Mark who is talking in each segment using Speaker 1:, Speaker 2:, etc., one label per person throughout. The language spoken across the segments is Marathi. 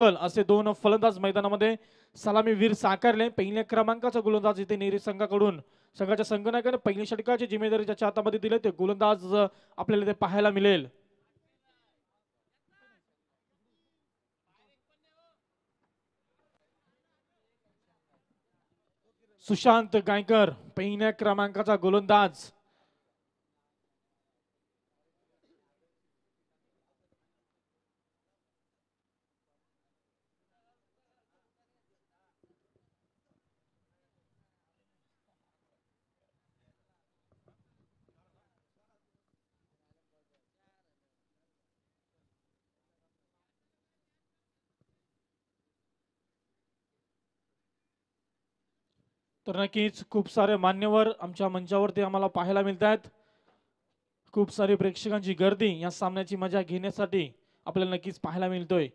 Speaker 1: असे दोन फलंदाज मैदानामध्ये सलामीवीर साकारले। पहिल्या क्रमांकाचा गोलंदाज इथे नेरी संघाकडून संघाच्या संघनायकाने पहिल्या षटकाची जिम्मेदारी ज्याच्या हातामध्ये दिली ते गोलंदाज आपल्याला ते पाहायला मिळेल। सुशांत गायकर पहिल्या क्रमांकाचा गोलंदाज। तर नक्कीच खूप सारे मान्यवर आमच्या मंचावरती आम्हाला पाहायला मिळतात। खूप सारे प्रेक्षकांची गर्दी या सामन्याची मजा घेण्यासाठी आपल्याला नक्कीच पाहायला मिळतोय।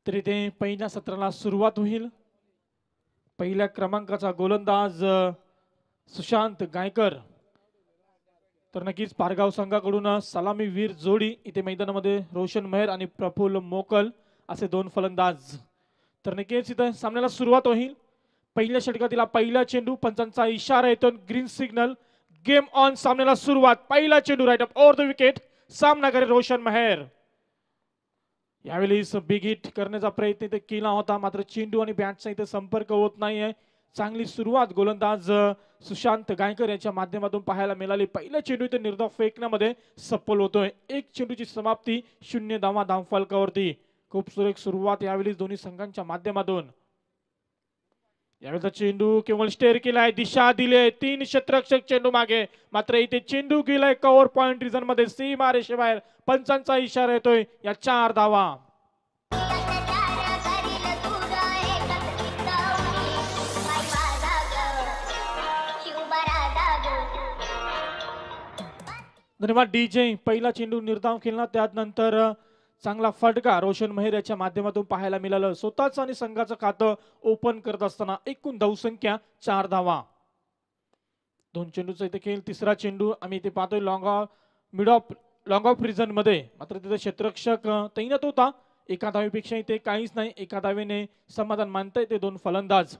Speaker 1: तर इथे पहिल्या सत्राला सुरुवात होईल। पहिल्या क्रमांकाचा गोलंदाज सुशांत गायकर। तर नक्कीच पारगाव संघाकडून सलामीवीर जोडी इथे मैदानामध्ये रोशन मेहर आणि प्रफुल्ल मोकल असे दोन फलंदाज। तर नक्कीच इथे सामन्याला सुरुवात होईल। पहिल्या षटकातील पहिला चेंडू पंचांचा इशारा येतो ग्रीन सिग्नल। गेम ऑन सामन्याला सुरुवात। पहिला चेंडू राईट अप ओव्हर द विकेट सामनाकारी रोशन मेहर। यावेळी बिग हिट करण्याचा प्रयत्न इथे केला होता मात्र चेंडू आणि बॅटचा इथे संपर्क होत नाहीये। चांगली सुरुवात गोलंदाज सुशांत गायकर यांच्या माध्यमातून पाहायला मिळाली। पहिला चेंडू इथे निर्धाव फेकण्यामध्ये सफल होतोय। एक चेंडूची समाप्ती 0 धावा धावफलकावरती। खूप सुरेख सुरुवात यावेळी दोन्ही संघांच्या माध्यमातून। यावेळेचा चेंडू केवळ स्टेअर केलाय दिशा दिले 3 क्षेत्ररक्षक चेंडू मागे मात्र इथे चेंडू गेलाय कव्हर पॉइंट रिजन मध्ये सीमा रेषेबाहेर। पंचांचा इशारा येतोय या 4 धावा। धन्यवाद डीजे। पहिला चेंडू निर्धाव केला त्यानंतर चांगला फटका रोशन मेहर याच्या माध्यमातून पाहायला मिळालं। स्वतःच आणि संघाचं खातं ओपन करत असताना एकूण धावसंख्या 4 धावा। दोन चेंडूचा इथे खेळ। तिसरा चेंडू आम्ही इथे पाहतोय लॉंग ऑफ रिजन मध्ये मात्र तिथे क्षेत्ररक्षक तैनात होता। एका धावेपेक्षा इथे काहीच नाही। एका धावेने समाधान मानताय ते दोन फलंदाज।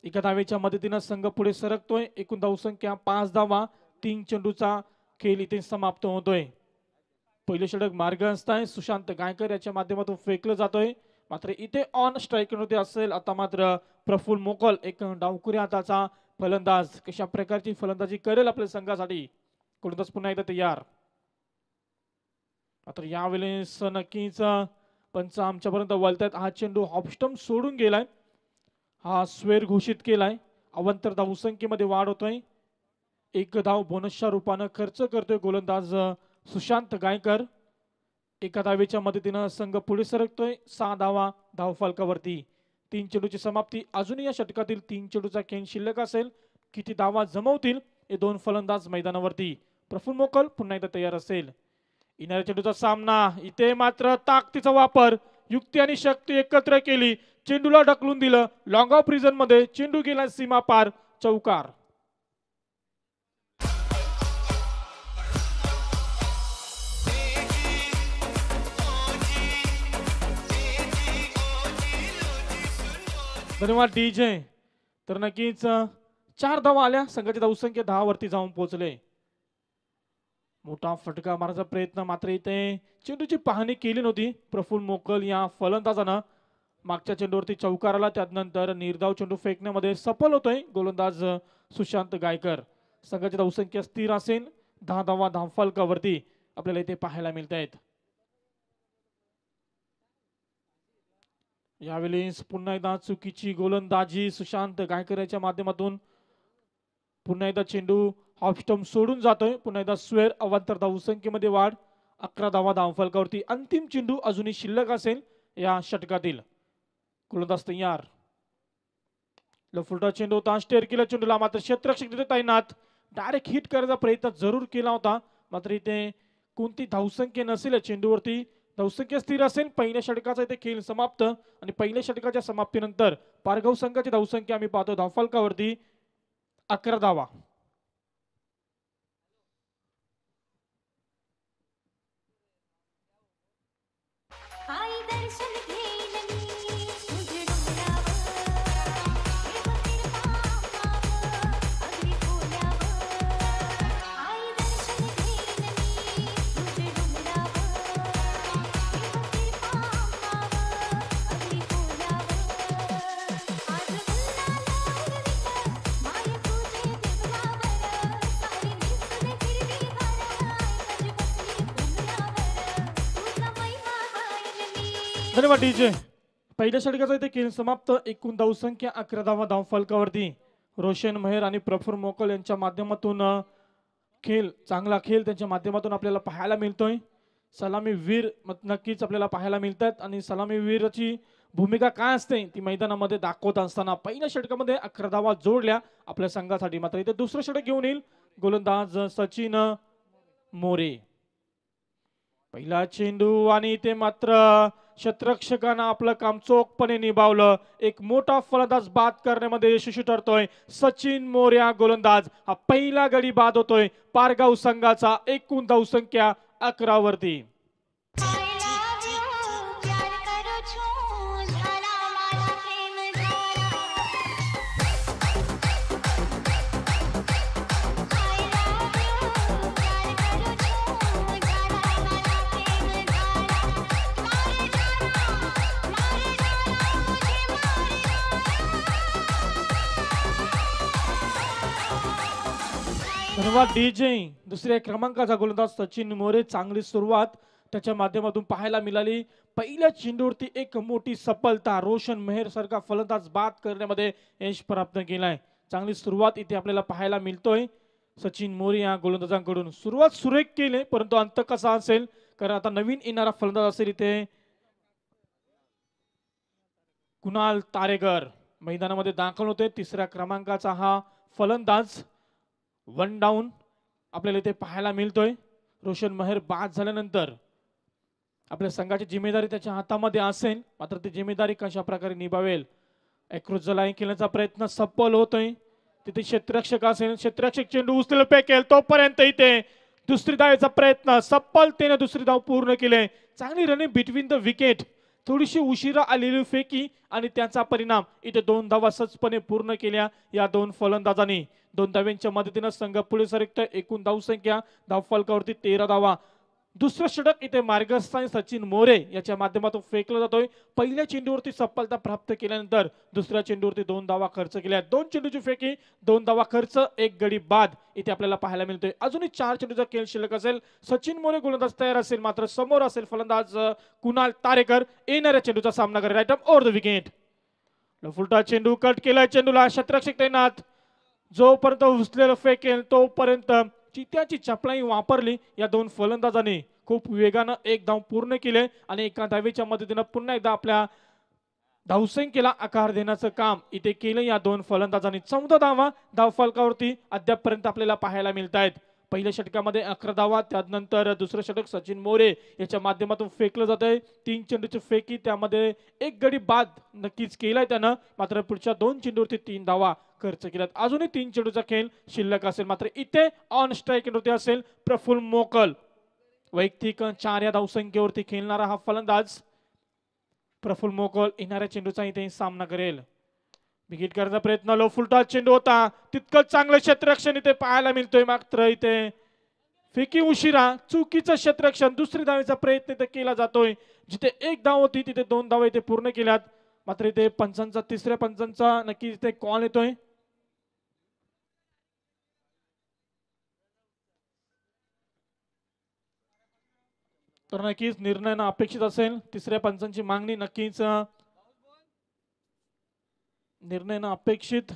Speaker 1: एका धावेच्या मदतीने संघ पुढे सरकतोय। एकूण धावसंख्या 5 धावा। 3 चेंडूचा खेळ इथे समाप्त होतोय। पहिले षटक मार्ग असताय सुशांत गायकर याच्या माध्यमातून फेकलं जातोय मात्र इथे ऑन स्ट्राइक मध्ये असेल। आता मात्र प्रफुल्ल मोकल एक डावखुऱ्या हाताचा फलंदाज कशा प्रकारची फलंदाजी करेल आपल्या संघासाठी गोलंदाज पुन्हा एकदा तयार। मात्र यावेळेस नक्कीच पंच आमच्यापर्यंत वळतायत। हा चेंडू ऑफस्टंप सोडून गेलाय। हा स्वेर घोषित केलाय। अवंतर धावसंख्येमध्ये वाढ होतोय। एक धाव बोनसच्या रूपाने खर्च करतोय गोलंदाज सुशांत गायकर। एका धावेच्या मदतीने संघ पुढे सरकतोय 6 धावा धावफलकावरती। 3 चेंडूची समाप्ती। अजूनही या षटकातील 3 चेंडूचा खेळ शिल्लक असेल। किती धावा जमवतील हे दोन फलंदाज मैदानावरती। प्रफुल्ल मोकल पुन्हा एकदा तयार असेल। येणाऱ्या चेंडूचा सामना। इथे मात्र ताकदीचा वापर युक्ती आणि शक्ती एकत्र केली। चेंडूला ढकलून दिलं लॉंग ऑफ रिजन मध्ये। चेंडू गेला सीमा पार चौकार। धन्यवाद डीजे। तर नक्कीच 4 धावा आल्या। संघाची धावसंख्या 10 वरती जाऊन पोहोचले। मोठा फटका मारण्याचा प्रयत्न मात्र इथे चेंडूची पाहणी केली नव्हती प्रफुल्ल मोकल या फलंदाजानं। मागच्या चेंडूवरती चौकार आला त्यानंतर निर्धाव चेंडू फेकण्यामध्ये सफल होतोय गोलंदाज सुशांत गायकर। संघाची धावसंख्या स्थिर असेल 10 धावा धावफलकावरती आपल्याला इथे पाहायला मिळत आहेत। यावेळी पुन्हा एकदा चुकीची गोलंदाजी सुशांत गायकर याच्या माध्यमातून। पुन्हा एकदा चेंडू ऑफस्टंप सोडून जातोय। पुन्हा एकदा स्वेर अवांतर धावसंख्येमध्ये वाढ 11 धावा धावफलकावरती। अंतिम चेंडू अजूनही शिल्लक असेल या षटकातील। गोलंदाज तयार। लफुटा चेंडू होता स्टेअर केला चेंडूला मात्र क्षेत्ररक्षक तिथे तैनात। डायरेक्ट हिट करायचा प्रयत्न जरूर केला होता मात्र इथे कोणती धावसंख्या नसेल चेंडूवरती। धावसंख्या स्थिर असेल। पहिल्या षटकाचा इथे खेळ समाप्त आणि पहिल्या षटकाच्या समाप्तीनंतर पारगाव संघाची धावसंख्या आम्ही पाहतो धावफलकावरती 11 धावा। धन्यवाद डीजे. पहिल्या षटकाचा इथे खेळ समाप्त. एकूण धावसंख्या 11 धावा धावफलकावरती. रोशन मेहर आणि प्रफुर मोकल यांच्या माध्यमातून चांगला खेळ त्यांच्या माध्यमातून आपल्याला पाहायला मिळतोय. सलामी वीर नक्कीच आपल्याला पाहायला मिळतात आणि सलामी वीरची भूमिका काय असते ती मैदानामध्ये दाखवत असताना पहिल्या षटकामध्ये 11 धावा जोडल्या आपल्या संघासाठी. मात्र इथे दुसरं षटक घेऊन येईल गोलंदाज सचिन मोरे. पहिला चेंडू आणि इथे मात्र शतरक्षकानं आपलं काम चोखपणे निभावलं. एक मोठा फलंदाज बाद करण्यामध्ये यशस्वी ठरतोय सचिन मोर्या गोलंदाज. हा पहिला गडी बाद होतोय पारगाव संघाचा. एकूण धावसंख्या 11 वरती. धन्यवाद डीजे. दुसऱ्या क्रमांकाचा गोलंदाज सचिन मोरे. चांगली सुरुवात त्याच्या माध्यमातून पाहायला मिळाली. पहिल्या चेंडूवरती एक मोठी सफलता. रोशन मेहर सारखा फलंदाज बाद करण्यामध्ये यश प्राप्त केलाय. चांगली सुरुवात इथे आपल्याला पाहायला मिळतोय सचिन मोरे या गोलंदाजांकडून. सुरुवात सुरेख केली परंतु अंत कसा असेल कारण आता नवीन येणारा फलंदाज असेल इथे कुणाल तारेकर मैदानामध्ये दाखल होते. तिसऱ्या क्रमांकाचा हा फलंदाज. वन डाऊन आपल्याला इथे पाहायला मिळतोय. रोशन मेहर बाद झाल्यानंतर आपल्या संघाची जिम्मेदारी त्याच्या हातामध्ये असेल. मात्र ती जिम्मेदारी कशा प्रकारे निभावेल ॲक्रोच लाईन खेळण्याचा प्रयत्न सफल होतोय. तिथे क्षेत्ररक्षक असेल. क्षेत्ररक्षक चेंडू उचलेल फेकेल तोपर्यंत इथे दुसरी धावेचा प्रयत्न सफलतेने दुसरी धाव पूर्ण केले. चांगली रनिंग बिटवीन द विकेट. थोडीशी उशिरा आलेली फेकी आणि त्याचा परिणाम इथे 2 धावा सहजपणे पूर्ण केल्या या दोन फलंदाजांनी. 2 धाव्यांच्या मदतीने संघ पुढे सरकतोय. एकूण धावसंख्या धावफलकावरती 13 धावा. दुसरं षटक इथे मार्गस्थान सचिन मोरे याच्या माध्यमातून फेकला जातोय. पहिल्या चेंडूवरती सफलता प्राप्त केल्यानंतर दुसऱ्या चेंडूवरती 2 धावा खर्च केल्या. 2 चेंडूची फेकी 2 धावा खर्च 1 गडी बाद इथे आपल्याला पाहायला मिळतोय. अजूनही 4 चेंडूचा खेळ शिल्लक असेल. सचिन मोरे गोलंदाज तयार असेल मात्र समोर असेल फलंदाज कुणाल तारेकर. येणाऱ्या चेंडूचा सामना करेल. राईट अप ओव्हर द विकेट. फुलटा चेंडू कट केलाय. चेंडूला शतरक्षक तैनात. जोपर्यंत उचलेलं फेकेल तोपर्यंत चित्याची चपलाई वापरली या दोन फलंदाजांनी. खूप वेगानं एक धाव पूर्ण केले आणि एका धावेच्या मदतीने पुन्हा एकदा आपल्या धावसंख्येला आकार देण्याचं काम इथे केलं या दोन फलंदाजांनी. 14 धावा धावफलकावरती अद्यापपर्यंत आपल्याला पाहायला मिळत आहेत. पहिल्या षटकामध्ये 11 धावा. त्यानंतर दुसरं षटक सचिन मोरे याच्या माध्यमातून फेकलं जात आहे. 3 चेंडूची फेकी त्यामध्ये 1 गडी बाद नक्कीच केलाय त्यानं. मात्र पुढच्या 2 चेंडूवरती 3 धावा खर्च केल्यात. अजूनही 3 चेंडूचा खेळ शिल्लक असेल. मात्र इथे ऑन स्ट्राईक वरती असेल प्रफुल्ल मोकल. वैयक्तिक 4 या धावसंख्येवरती खेळणारा हा फलंदाज प्रफुल्ल मोकल येणाऱ्या चेंडूचा इथे सामना करेल. विकेट करण्याचा प्रयत्न. लो फुलटा चेंडू होता. तितकं चांगलं क्षेत्ररक्षण इथे पाहायला मिळतोय. मात्र इथे फेकी उशिरा. चुकीचं क्षेत्ररक्षण. दुसरी धावेचा प्रयत्न इथे केला जातोय. जिथे 1 धाव होती तिथे 2 धावा इथे पूर्ण केल्यात. मात्र इथे तिसऱ्या पंचांचा नक्की इथे कॉल येतोय. तर नक्कीच निर्णय अपेक्षित असेल. तिसऱ्या पंचांची मागणी नक्कीच निर्णय अपेक्षित.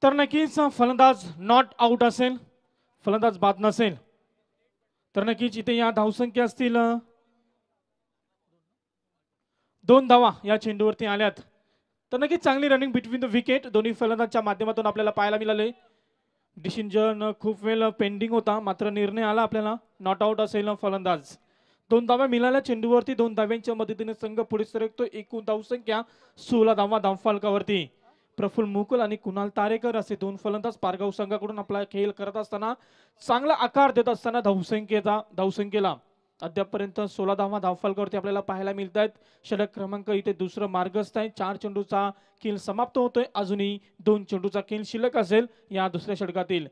Speaker 1: तर नक्कीच फलंदाज नॉट आउट असेल, फलंदाज बाद नसेल, तर नक्कीच इथे या धावसंख्या असतील 2 धावा या चेंडूवरती आल्यात. तर नक्कीच चांगली रनिंग बिटवीन द विकेट दोन्ही फलंदाजांच्या माध्यमातून आपल्याला पाहायला मिळाले. डिसिजन खूप वेळ पेंडिंग होता, मात्र निर्णय आला आपल्याला नॉट आउट असेल फलंदाज. 2 धावा मिळाल्या चेंडूवरती, 2 धाव्यांच्या मदतीने संघ पुढे सरकतो. एकूण धावसंख्या 16 धावा धावफलकावरती. प्रफुल्ल मुकुल आणि कुणाल तारेकर असे 2 फलंदाज पारगाव संघाकडून आपला खेळ करत असताना चांगला आकार देत असताना धावसंख्येला अद्यापपर्यंत 16 धावा धावफलकावरती आपल्याला पाहायला मिळत आहेत. षटक क्रमांक इथे दुसरं मार्गस्थ आहे. 4 चेंडूचा खेळ समाप्त होतोय, अजूनही 2 चेंडूचा खेळ शिल्लक असेल. या दुसऱ्या षटकातील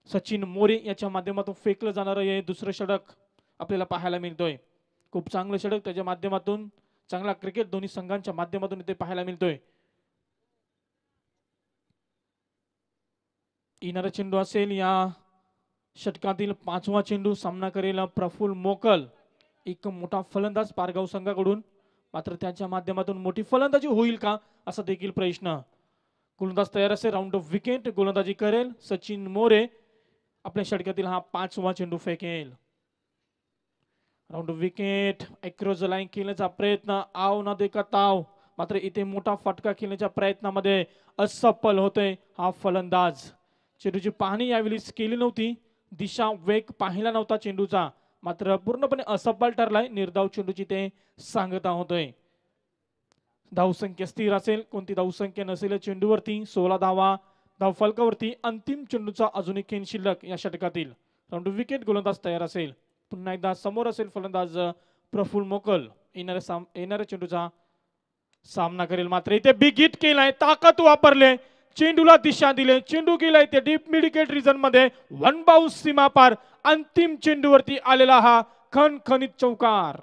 Speaker 1: सचिन मोरे याच्या माध्यमातून फेकलं जाणारं हे दुसरं षटक आपल्याला पाहायला मिळतोय. खूप चांगलं षटक, त्याच्या माध्यमातून चांगला क्रिकेट दोन्ही संघांच्या माध्यमातून इथे पाहायला मिळतोय. येणारा चेंडू असेल या षटकातील 5वा चेंडू. सामना करेल प्रफुल्ल मोकल, एक मोठा फलंदाज पारगाव संघाकडून, मात्र त्याच्या माध्यमातून मोठी फलंदाजी होईल का असा देखील प्रश्न. गोलंदाज तयार असेल, राऊंड ऑफ विकेट गोलंदाजी करेल सचिन मोरे. आपल्या षटकातील हा 5वा चेंडू फेकेल. Round of wicket, across the line खेळण्याचा प्रयत्न, आव न देखा ताव, मात्र इथे मोठा फटका खेळण्याच्या प्रयत्नामध्ये असफल होतोय हा फलंदाज. चेंडूची पाहणी यावेळी केली नव्हती, दिशा वेग पाहिला नव्हता चेंडूचा, मात्र पूर्णपणे असफल ठरलाय. निर्धाव चेंडूची ते सांगता होतोय. धावसंख्या स्थिर असेल, कोणती धावसंख्या नसेल चेंडूवरती. 16 धावा धावफलकावरती. अंतिम चेंडूचा अजूनही खेळ शिल्लक या षटकातील. राऊंड ऑफ विकेट गोलंदाज तयार असेल, पुन्हा एकदा समोर असेल फलंदाज प्रफुल्ल मोकल. येणाऱ्या चेंडूचा सामना करेल, मात्र इथे बिग हिट केलाय, ताकद वापरले, चेंडूला दिशा दिले, चेंडू गेलाय ते डीप मिड विकेट रिजन मध्ये. 1 बाउन्स सीमा पार. अंतिम चेंडूवरती आलेला हा खणखणीत चौकार.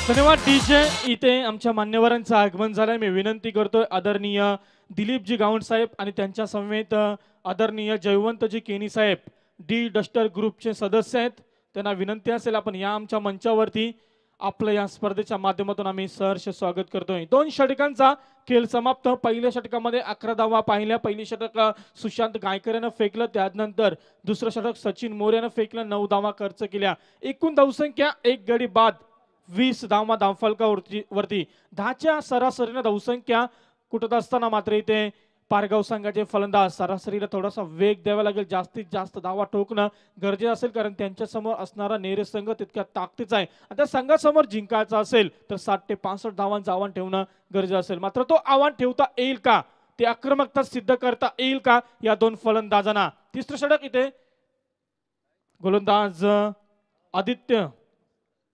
Speaker 1: धन्यवाद डीजे. इथे आमच्या मान्यवरांचं आगमन झालंय. मी विनंती करतोय आदरणीय दिलीपजी गावंड साहेब आणि त्यांच्या समवेत आदरणीय जयवंतजी केनी साहेब डी डस्टर ग्रुपचे सदस्य आहेत, त्यांना विनंती असेल आपण या आमच्या मंचावरती आपलं या स्पर्धेच्या माध्यमातून आम्ही सहर्ष स्वागत करतोय. 2 षटकांचा खेळ समाप्त. पहिल्या षटकामध्ये 11 धावा पाहिल्या. पहिली षटक सुशांत गायकर यानं फेकलं, त्यानंतर दुसरं षटक सचिन मोरे यानं फेकलं. 9 धावा खर्च केल्या. एकूण धावसंख्या 1 गडी बाद 20 धावा धावफलकावरती. 10च्या सरासरीने धावसंख्या कुठत असताना मात्र इथे पारगाव संघाचे फलंदाज सरासरीला थोडासा वेग द्यावा लागेल. जास्तीत जास्त धावा ठोकणं गरजेचं असेल, कारण त्यांच्या समोर असणारा नेरे संघ तितक्या ताकदीचा आहे. आता संघासमोर जिंकायचा असेल तर 60 ते 65 धावांचं आव्हान ठेवणं गरजेचं असेल. मात्र तो आव्हान ठेवता येईल का, ते आक्रमकता सिद्ध करता येईल का या 2 फलंदाजांना. तिसरं षटक इथे गोलंदाज आदित्य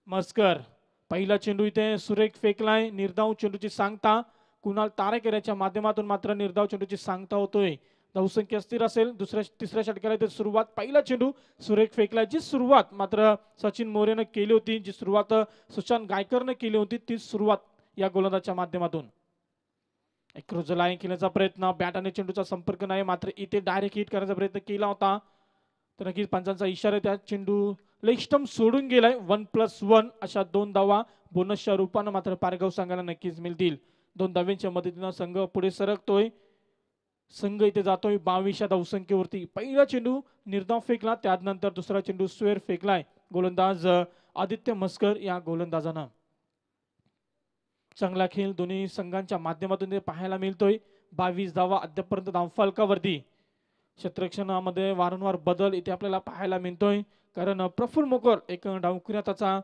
Speaker 1: मस्कर. पहिला चेंडू इथे सुरेख फेकलाय. निर्धाव चेंडूची सांगता कुणाल तारेकर याच्या माध्यमातून मात्र निर्धाव चेंडूची सांगता होतोय. धावसंख्या स्थिर असेल. तिसऱ्या षटकाला इथे सुरुवात. पहिला चेंडू सुरेख फेकलाय. जी सुरुवात मात्र सचिन मोरेनं केली होती, जी सुरुवात सुशांत गायकरनं केली होती, ती सुरुवात या गोलंदाजच्या माध्यमातून. एक लाईन खेळण्याचा प्रयत्न, बॅट आणि चेंडूचा संपर्क नाही, मात्र इथे डायरेक्ट हिट करण्याचा प्रयत्न केला होता. तर नक्कीच पंचांचा इशारा, त्या चेंडू लेग स्टंप सोडून गेलाय. 1+1 अशा 2 धावा बोनसच्या रूपानं मात्र पारगाव संघाला नक्कीच मिळतील. 2 धाव्यांच्या मदतीनं संघ पुढे सरकतोय. संघ इथे जातोय 22 धावसंख्येवरती. पहिला चेंडू निर्धाव फेकला, त्यानंतर दुसरा चेंडू स्वेर फेकलाय गोलंदाज आदित्य मस्कर या गोलंदाजानं. चांगला खेळ दोन्ही संघांच्या माध्यमातून पाहायला मिळतोय. 22 धावा अद्यापर्यंत धावफलकावरती. क्षेत्ररक्षणामध्ये वारंवार बदल इथे आपल्याला पाहायला मिळतोय, कारण प्रफुल्ल मोकर एक डावखुऱ्याचा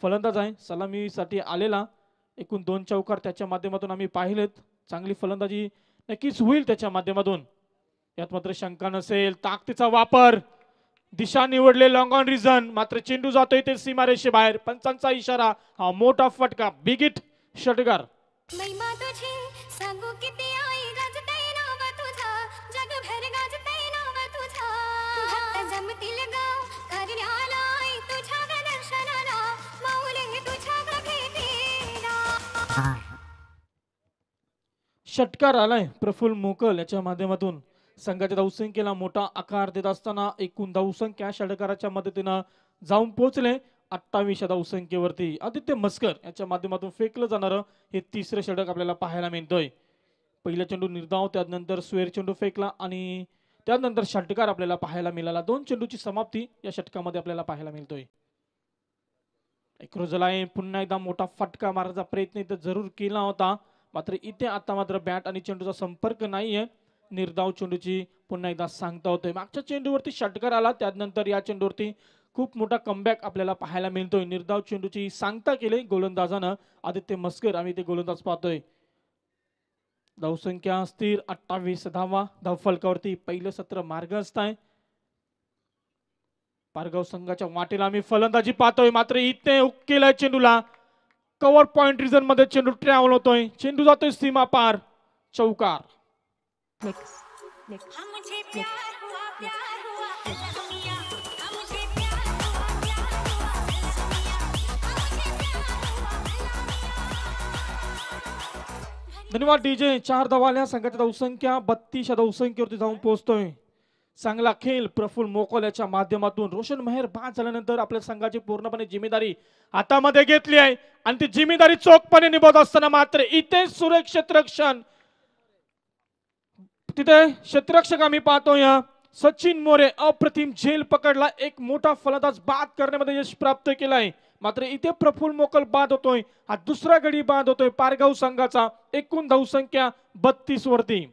Speaker 1: फलंदाज आहे, सलामीसाठी आलेला. एकूण 2 चौकार त्याच्या माध्यमातून आम्ही पाहिलेत. चांगली फलंदाजी नक्कीच होईल त्याच्या माध्यमातून, यात मात्र शंका नसेल. ताकदीचा वापर, दिशा निवडले लॉंग ऑन रिझन, मात्र चेंडू जातोय ते सीमारेषे बाहेर. पंचांचा इशारा, हा मोठा फटका, बिग हिट षटकार.
Speaker 2: महिमा तुझी सांगू किती आई गाजतय नाव तुझा जगभर गाजतय नाव तुझा भक्त जमतील गाव करण्याला आई तुझ्या ग दर्शनाला माऊली तुझ्या ग भेटीला.
Speaker 1: षटकार आलाय प्रफुल्ल मोकल याच्या माध्यमातून संघाच्या धावसंख्येला मोठा आकार देत असताना एकूण धावसंख्या षटकाराच्या मदतीनं जाऊन पोहोचले 28 या धावसंख्येवरती. आदित्य मस्कर याच्या माध्यमातून फेकलं जाणारं हे तिसरं षटक आपल्याला पाहायला मिळतोय. पहिला चेंडू निर्धाव, त्यानंतर स्वेर चेंडू फेकला आणि त्यानंतर षटकार आपल्याला पाहायला मिळाला. 2 चेंडूची समाप्ती या षटकामध्ये आपल्याला पाहायला मिळतोय. एकरोजलाय पुन्हा एकदा मोठा फटका मारण्याचा प्रयत्न इथे जरूर केला होता, मात्र इथे आता मात्र बॅट आणि चेंडूचा संपर्क नाहीये. निर्धाव चेंडूची पुन्हा एकदा सांगता होतोय. मागच्या चेंडूवरती षटकार आला, त्यानंतर या चेंडूवरती खूप मोठा कमबॅक आपल्याला पाहायला मिळतोय. निर्धाव चेंडूची सांगता केली गोलंदाजानं आदित्य मस्कर. आम्ही ते गोलंदाज पाहतोय. धावसंख्या स्थिर 28 धावा. धावफलकावरती पहिलं सत्र मार्गस्थ आहे. पारगाव संघाच्या वाटेला आम्ही फलंदाजी पाहतोय, मात्र इथे हुक केलाय चेंडूला. कव्हर पॉइंट रिजन मध्ये चेंडू ट्रॅव्हल होतोय. चेंडू जातोय सीमा पार. चौकार.
Speaker 2: हमसे प्यार हुआ अलमिया हमसे प्यार हुआ अलमिया हमसे प्यार हुआ.
Speaker 1: धन्यवाद डीजे. 4 धावा आल्या. संघाची धावसंख्या 32 या धावसंख्येवरती जाऊन पोहोचतोय. चांगला खेळ प्रफुल्ल मोकल याच्या माध्यमातून. रोशन मेहर बाद झाल्यानंतर आपल्या संघाची पूर्णपणे जिम्मेदारी हातामध्ये घेतली आहे आणि ती जिम्मेदारी चोखपणे निभावत असताना मात्र इथे सुरेख क्षेत्ररक्षण, तिथे क्षेत्ररक्षक आम्ही पाहतोय सचिन मोरे. अप्रतिम झेल पकडला. एक मोठा फलंदाज बाद करण्यामध्ये यश प्राप्त केलाय, मात्र इथे प्रफुल्ल मोकल बाद होतोय. हा दुसरा गडी बाद होतोय पारगाव संघाचा. एकूण धावसंख्या 32 वरती.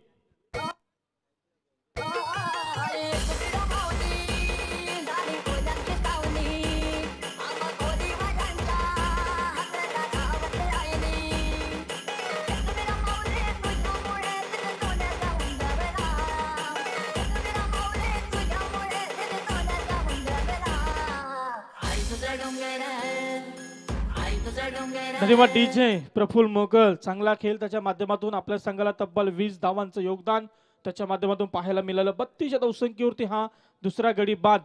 Speaker 1: धन्यवाद डीजे. प्रफुल्ल मोकल चांगला खेळ, त्याच्या माध्यमातून आपल्या संघाला तब्बल 20 धावांचं योगदान त्याच्या माध्यमातून पाहायला मिळालं. 32 धावसंख्येवरती हा दुसरा गडी बाद.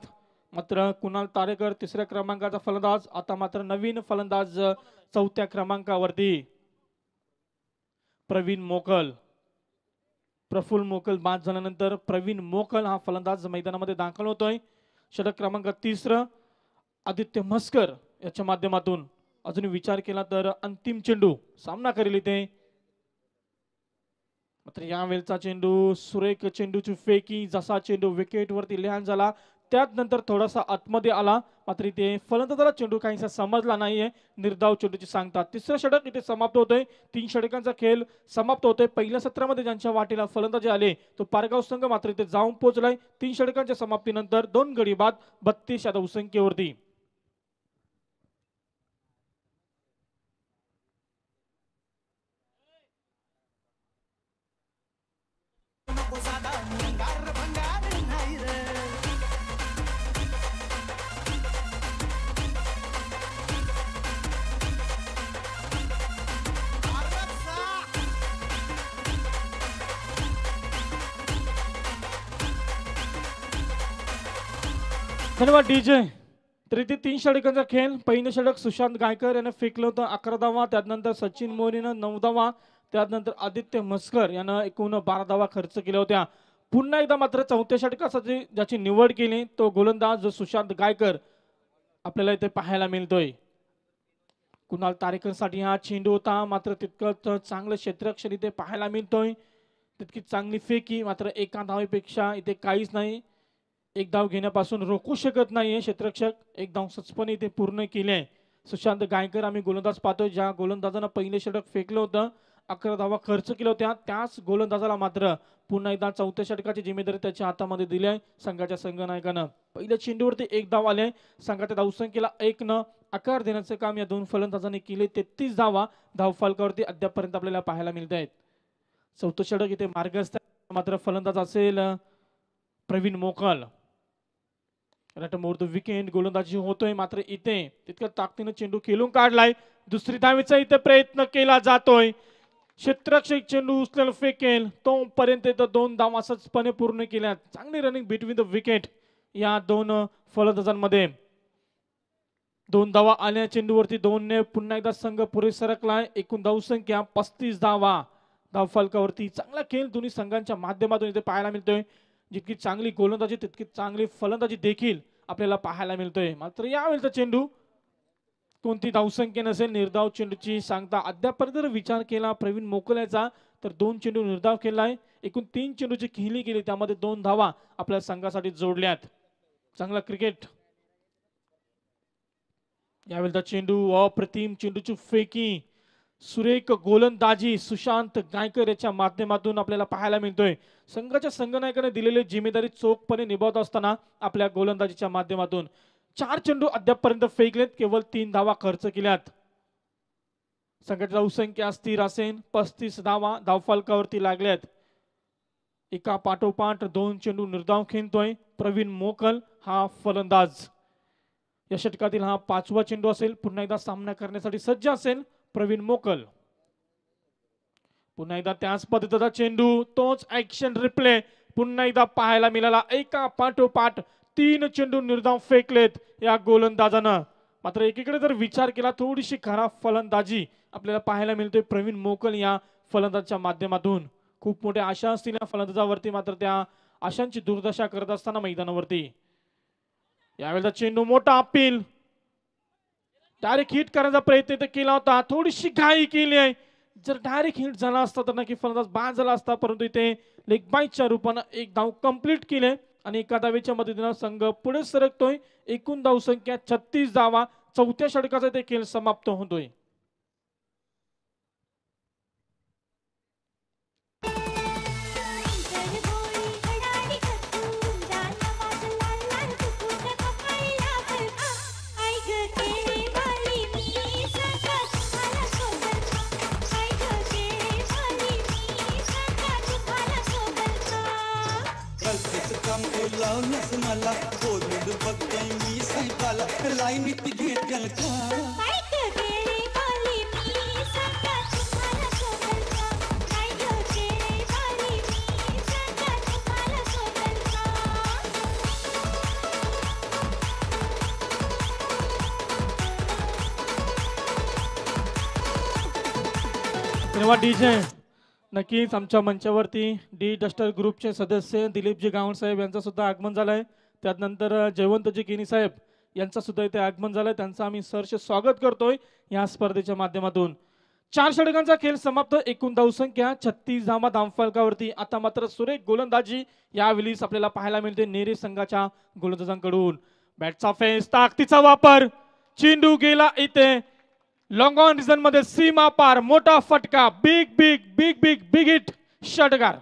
Speaker 1: मात्र कुणाल तारेकर तिसऱ्या क्रमांकाचा फलंदाज. आता मात्र नवीन फलंदाज चौथ्या क्रमांकावरती प्रवीण मोकल. प्रफुल्ल मोकल बाद झाल्यानंतर प्रवीण मोकल हा फलंदाज मैदानामध्ये दाखल होतोय. षटक क्रमांक 3 आदित्य मस्कर याच्या माध्यमातून. अजून विचार केला तर अंतिम चेंडू सामना करेल इथे, मात्र यावेळचा चेंडू सुरेख चेंडूची फेकी. जसा चेंडू विकेट वरती लँड झाला त्यानंतर थोडासा आतमध्ये आला, मात्र इथे फलंदाजाला चेंडू काहीसा समजला नाहीये. निर्धाव चेंडूची सांगतात. तिसरं षटक इथे समाप्त होतोय. 3 षटकांचा खेळ समाप्त होतोय. पहिल्या सत्रामध्ये ज्यांच्या वाटेला फलंदाजी आले तो पारगाव संघ मात्र इथे जाऊन पोहोचलाय. 3 षटकांच्या समाप्तीनंतर 2 गडी बाद 32 या धावसंख्येवरती. धन्यवाद डीजे. तर इथे 3 षटकांचा खेळ. पहिलं षटक सुशांत गायकर यानं फेकलं होतं 11 धावा. त्यानंतर सचिन मोरेनं 9 धावा. त्यानंतर आदित्य मस्कर यानं एकूण 12 धावा खर्च केल्या होत्या. पुन्हा एकदा मात्र चौथ्या षटकासाठी ज्याची निवड केली तो गोलंदाज सुशांत गायकर आपल्याला इथे पाहायला मिळतोय. कुणाल तारेकरसाठी हा चेंडू होता, मात्र तितकंच चांगलं क्षेत्ररक्षण इथे पाहायला मिळतोय. तितकी चांगली फेकी, मात्र एका धावेपेक्षा इथे काहीच नाही. एक धाव घेण्यापासून रोखू शकत नाहीये क्षेत्ररक्षक. एक धाव सचपणे इथे पूर्ण केले. सुशांत गायकर आम्ही गोलंदाज पाहतोय. ज्या गोलंदाजानं पहिले षटक फेकलं होतं, 11 धावा खर्च केल्या होत्या, त्याच गोलंदाजाला मात्र पुन्हा एकदा चौथ्या षटकाची जिम्मेदारी त्याच्या हातामध्ये दिली आहे संघाच्या संघनायकानं. पहिल्या चेंडूवरती 1 धाव आले. संघाच्या धावसंख्येला 1 न आकार देण्याचं काम या 2 फलंदाजांनी केले. 33 धावा धावफलकावरती अद्यापर्यंत आपल्याला पाहायला मिळत आहेत. चौथं षटक इथे मार्गस्थ, मात्र फलंदाज असेल प्रवीण मोकल. विकेंड गोलंदाजी होतोय, मात्र इथे तितक्या ताकदीने चेंडू खेळून काढलाय. दुसरी धावेचा इथे प्रयत्न केला जातोय. क्षेत्ररक्षक चेंडू उचलेल फेकेल तोपर्यंत तर 2 धावा सहजपणे पूर्ण केल्या. चांगली रनिंग बिटवीन द विकेट या दोन फलंदाजांमध्ये. 2 धावा आल्या चेंडूवरती 2 ने पुन्हा एकदा संघ पुढे सरकलाय. एकूण धावसंख्या 35 धावा. धावफलकावरती चांगला खेळ दोन्ही संघांच्या माध्यमातून इथे पाहायला मिळतोय. जितकी चांगली गोलंदाजी तितकी चांगली फलंदाजी देखील आपल्याला पाहायला मिळतोय. मात्र यावेळेचा चेंडू कोणती धावसंख्या नसेल. निर्धाव चेंडूची सांगता अद्यापर्यंत जर विचार केला प्रवीण मोकल्याचा तर 2 चेंडू निर्धाव केलाय. एकूण 3 चेंडूची खेळी केली त्यामध्ये 2 धावा आपल्या संघासाठी जोडल्यात. चांगला क्रिकेट. यावेळेचा चेंडू अप्रतिम चेंडूची फेकी सुरेख गोलंदाजी सुशांत गायकर याच्या माध्यमातून आपल्याला पाहायला मिळतोय. संघाच्या संघनायकाने दिलेली जिम्मेदारी चोखपणे निभावत असताना आपल्या गोलंदाजीच्या माध्यमातून 4 चेंडू अद्यापर्यंत फेकलेत. केवळ 3 धावा खर्च केल्यात. संघाची धावसंख्या स्थिर असेल 35 धावा धावफलकावरती लागल्यात. एका पाठोपाठ 2 चेंडू निर्धाव खेळतोय प्रवीण मोकल हा फलंदाज. या षटकातील हा 5वा चेंडू असेल. पुन्हा एकदा सामना करण्यासाठी सज्ज असेल प्रवीण मोकल. पुन्हा एकदा त्याच पद्धतीचा चेंडू तोच ऍक्शन रिप्ले पुन्हा एकदा पाहायला मिळाला. एका पाठोपाठ 3 चेंडू निर्धाव फेकलेत या गोलंदाजानं. मात्र एकीकडे जर विचार केला थोडीशी खराब फलंदाजी आपल्याला पाहायला मिळते प्रवीण मोकल या फलंदाजाच्या माध्यमातून. खूप मोठ्या आशा असतील या फलंदाजावरती मात्र त्या आशांची दुर्दशा करत असताना मैदानावरती. यावेळेला चेंडू मोठा अपील डायरेक्ट हिट करण्याचा प्रयत्न इथे केला होता. थोडीशी घाई केली आहे. जर डायरेक्ट हिट झाला असता तर नक्की फलंदाज बाद झाला असता. परंतु इथे लेग बाईटच्या रूपानं एक धाव कंप्लीट केले आणि एका धावेच्या मदतीनं संघ पुढे सरकतोय. एकूण धावसंख्या 36 धावा. 4थ्या षटकाचा इथे खेळ समाप्त होतोय.
Speaker 3: मला बोलून बघते मी सायकाला लाईनीत घेतल का
Speaker 1: डीजे नक्कीच आमच्या मंचावरती डी डस्टर ग्रुपचे सदस्य दिलीपजी गावण साहेब यांचं सुद्धा आगमन झालंय. त्यानंतर जयवंतजी किनी साहेब यांचं सुद्धा इथे आगमन झालंय. त्यांचं आम्ही सहर्ष स्वागत करतोय या स्पर्धेच्या माध्यमातून. 4 षटकांचा खेळ समाप्त. एकूण धावसंख्या 36 धावा धावफलकावरती. आता मात्र सुरेख गोलंदाजी यावेळीच आपल्याला पाहायला मिळते नेरे संघाच्या गोलंदाजांकडून. बॅटचा फेस ताकदीचा वापर चेंडू गेला इथे लॉंग ऑन रिझन मध्ये सीमा पार. मोठा फटका big big big big big hit षटकार.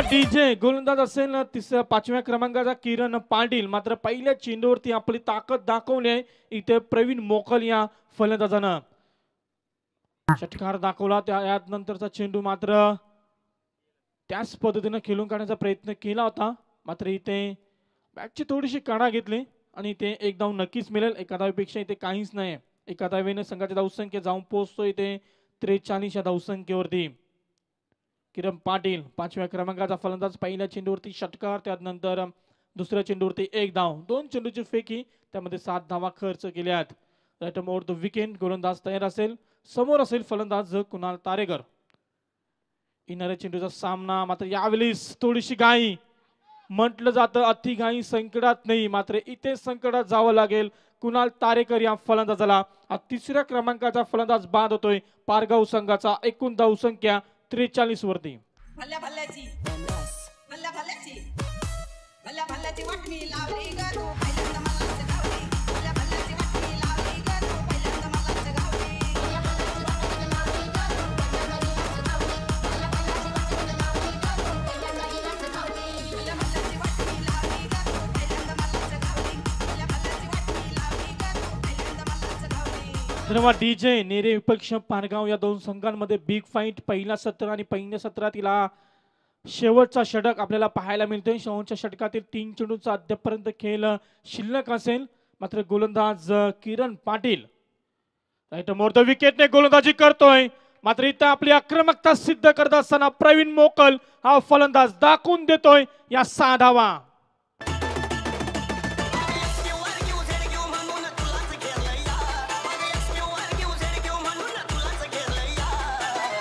Speaker 1: डीजे गोलंदाज असेल 5व्या क्रमांकाचा किरण पाटील. मात्र पहिल्या चेंडूवरती आपली ताकद दाखवली आहे इथे प्रवीण मोकल या फलंदाजानं. षटकार दाखवला. त्यानंतरचा चेंडू मात्र त्याच पद्धतीने खेळून काढण्याचा प्रयत्न केला होता. मात्र इथे बॅटची थोडीशी काढा घेतली आणि ते एक धाव नक्कीच मिळेल. एका धावेपेक्षा इथे काहीच नाही. एका धावेने संघाची धावसंख्या जाऊन पोहोचतो इथे 43 या धावसंख्येवरती. किरण पाटील 5व्या क्रमांकाचा फलंदाज. पहिल्या चेंडूवरती षटकार. त्यानंतर दुसऱ्या चेंडूवरती एक धाव. 2 चेंडूची फेकी त्यामध्ये 7 धावा खर्च केल्यात. Right over the wicket. गोलंदाज तयार असेल. समोर असेल फलंदाज कुणाल तारेकर. येणाऱ्या चेंडूचा सामना. मात्र यावेळेस थोडीशी घाई. म्हटलं जातं अति घाई संकटात नाही. मात्र इथे संकटात जावं लागेल कुणाल तारेकर या फलंदाजाला. 3ऱ्या क्रमांकाचा फलंदाज बाद होतोय पारगाव संघाचा. एकूण धावसंख्या 43 वरती.
Speaker 4: भल्ल्या भल्ल्याची भल्ल्या भल्ल्याची भल्ल्या भल्ल्याची वाटणी लावली ग तू पहिल्यांदा मलाच गावली. भल्ल्या भल्ल्याची वाटणी लावली ग तू पहिल्यांदा मलाच गावली.
Speaker 1: धन्यवाद डीजे. नेरे विपक्ष पारगाव या 2 संघांमध्ये बिग फाईट. पहिला सत्र आणि पहिल्या सत्रातील शेवटचा षटक आपल्याला पाहायला मिळतोय. शेवटच्या षटकातील 3 चेंडूचा अद्यापर्यंत खेळ शिल्लक असेल. मात्र गोलंदाज Kiran Patil right more the विकेटने गोलंदाजी करतोय. मात्र इथं आपली आक्रमकता सिद्ध करत असताना प्रवीण मोकल हा फलंदाज दाखवून देतोय या 6 धावा.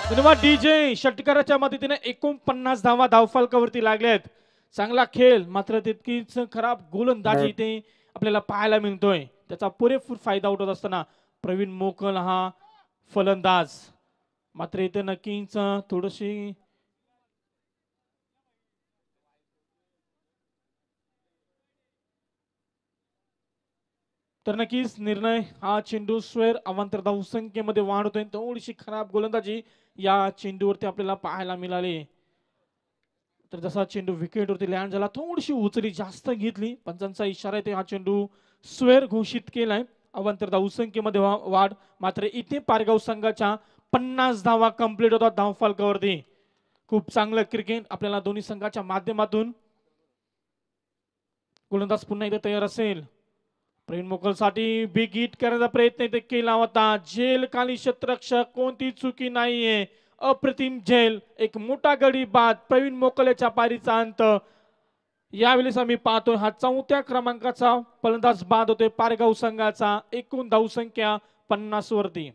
Speaker 1: धन्यवाद डीजे. षटकाराच्या मदतीने 49 धावा धावफलकावरती लागल्यात. चांगला खेळ मात्र तितकीच खराब गोलंदाजी इथे आपल्याला पाहायला मिळतोय. त्याचा पुरेपूर फायदा उठवत असताना प्रवीण मोकल हा फलंदाज. मात्र इथे नक्कीच थोडीशी तर नक्कीच निर्णय हा चेंडू स्क्वेअर अवांतर धावसंख्येमध्ये वाढ होतोय. थोडीशी खराब गोलंदाजी या चेंडूवरती आपल्याला पाहायला मिळाली. तर जसा चेंडू विकेटवरती लँड झाला थोडीशी उचली जास्त घेतली. पंचांचा इशारा येते हा चेंडू स्क्वेअर घोषित केलाय. अवांतर धावसंख्येमध्ये वाढ. मात्र इथे पारगाव संघाच्या 50 धावा कंप्लीट होतात धावफलकावरती. खूप चांगलं क्रिकेट आपल्याला दोन्ही संघाच्या माध्यमातून. गोलंदाज पुन्हा इथे तयार असेल. प्रवीण मोकल साठी बिग हिट करण्याचा प्रयत्न इथे केला होता. झेल खाली क्षेत्ररक्षक कोणती चुकी नाहीये. अप्रतिम झेल. एक मोठा गडी बाद. प्रवीण मोकल याच्या पारीचा अंत. यावेळेस आम्ही पाहतोय हा 4थ्या क्रमांकाचा फलंदाज बाद होतोय पारगाव संघाचा. एकूण धावसंख्या 50 वरती.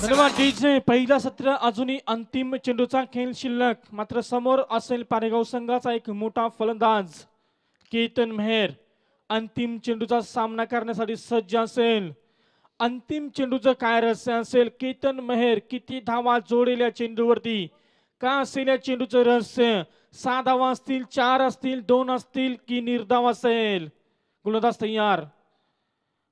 Speaker 1: धन्यवाद डीजे. पहिला सत्र अजूनही अंतिम चेंडूचा खेळ शिल्लक. मात्र समोर असेल पारेगाव संघाचा एक मोठा फलंदाज केतन मेहर. अंतिम चेंडूचा सामना करण्यासाठी सज्ज असेल. अंतिम चेंडूचं काय रहस्य असेल. केतन मेहर किती धावा जोडेल या चेंडूवरती. का असेल या चेंडूचं रहस्य. 6 धावा असतील, 4 असतील, 2 असतील की निर्धाव असेल. गोलंदाज तयार.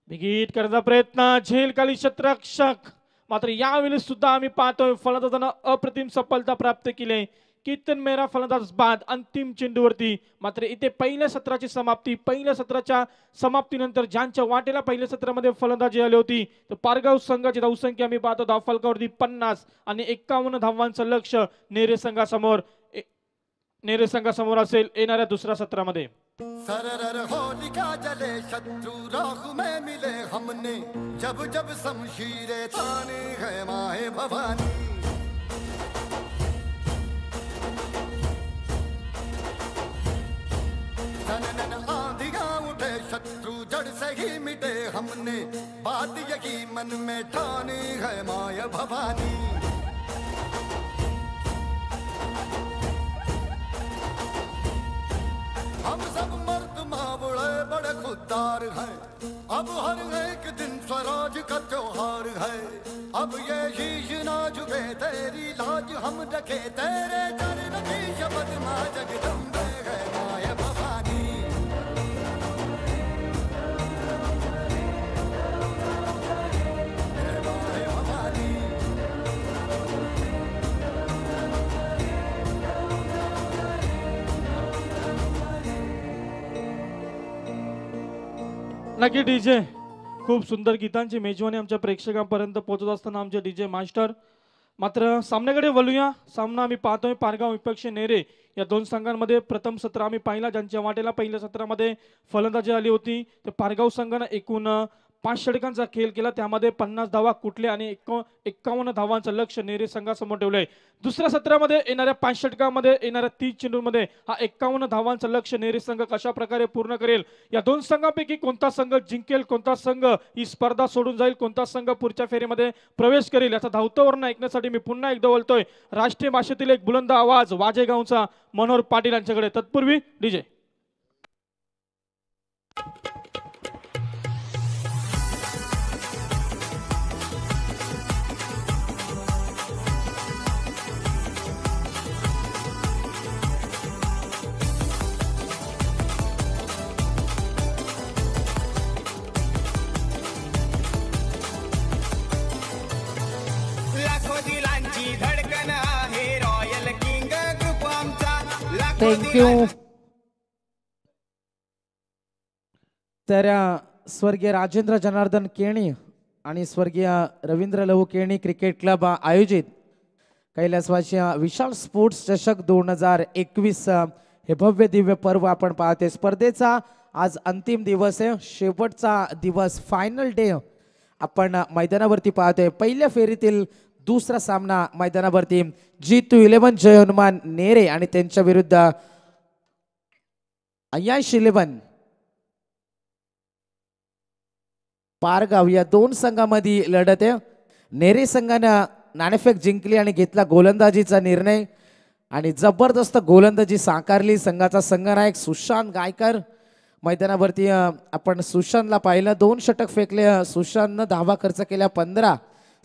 Speaker 1: बिगीट करण्याचा प्रयत्न. झेल खाली क्षेत्ररक्षक. मात्र यावेळी सुद्धा आम्ही पाहतोय फलंदाजांना अप्रतिम सफलता प्राप्त केली. केतन मेहरा फलंदाज बाद अंतिम चेंडूवरती. मात्र इथे पहिल्या सत्राची समाप्ती. पहिल्या सत्राच्या समाप्तीनंतर ज्यांच्या वाटेला पहिल्या सत्रामध्ये फलंदाजी आली होती तर पारगाव संघाची धावसंख्या आम्ही पाहतो धावफलकावरती 50 आणि 51 धावांचं लक्ष नेरे संघासमोर असेल येणाऱ्या दुसऱ्या सत्रामध्ये.
Speaker 5: सरर होलिका जले शत्रु राह में मिले हमने जब जब शमशीरे ताने है माए भवानी. नन आंधियां उठे शत्रु जड़ से ही मिटे हमने बात यही मन में ठानी है माए भवानी. हम सब मर्द मावड़े बड़े खुददार हैं. अब हर एक दिन स्वराज का त्योहार है. अब ये शीश ना झुके तेरी लाज हम रखे तेरे चरण की शपथ मां जगदम्बे है माया भवानी.
Speaker 1: नक्की डीजे. खूप सुंदर गीतांची मेजवानी आमच्या प्रेक्षकांपर्यंत पोहोचत असताना आमचे डीजे मास्टर. मात्र सामन्याकडे वळूया. सामना आम्ही पाहतोय पारगाव विपक्ष नेरे या दोन संघांमध्ये. प्रथम सत्र आम्ही पाहिला ज्यांच्या वाटेला पहिल्या सत्रामध्ये फलंदाजी आली होती ते पारगाव संघानं एकूण 5 षटकांचा खेळ केला. त्यामध्ये 50 धावा कुठले आणि 51 धावांचं लक्ष नेरे संघासमोर ठेवलंय. दुसऱ्या सत्रामध्ये येणाऱ्या 5 षटकांमध्ये येणाऱ्या 30 चेंडूंमध्ये हा 51 धावांचं लक्ष नेरे संघ कशा प्रकारे पूर्ण करेल. या दोन संघांपैकी कोणता संघ जिंकेल, कोणता संघ ही स्पर्धा सोडून जाईल, कोणता संघ पुढच्या फेरीमध्ये प्रवेश करेल याचा धावतं ऐकण्यासाठी मी पुन्हा एकदा बोलतोय राष्ट्रीय भाषेतील एक बुलंद आवाज वाजेगावचा मनोहर पाटील यांच्याकडे. तत्पूर्वी डीजे.
Speaker 6: लाखो दिलांची थँक्यू. तर स्वर्गीय राजेंद्र जनार्दन केणी आणि स्वर्गीय रवींद्र लहू केणी क्रिकेट क्लब आयोजित कैलासवासी विशाल स्पोर्ट्स चषक 2021 हे भव्य दिव्य पर्व आपण पाहते. स्पर्धेचा आज अंतिम दिवस आहे, शेवटचा दिवस, फायनल डे आपण मैदानावरती पाहतोय. पहिल्या फेरीतील दुसरा सामना मैदानावरती G211 जय हनुमान नेरे आणि त्यांच्या विरुद्ध अय्याश 11 पारगाव या दोन संघामध्ये लढत आहे. नेरे संघानं नाणेफेक जिंकली आणि घेतला गोलंदाजीचा निर्णय आणि जबरदस्त गोलंदाजी साकारली संघाचा संघनायक सुशांत गायकर. मैदानावरती आपण सुशांतला पाहिलं, 2 षटक फेकले सुशांतनं, धावा खर्च केल्या 15,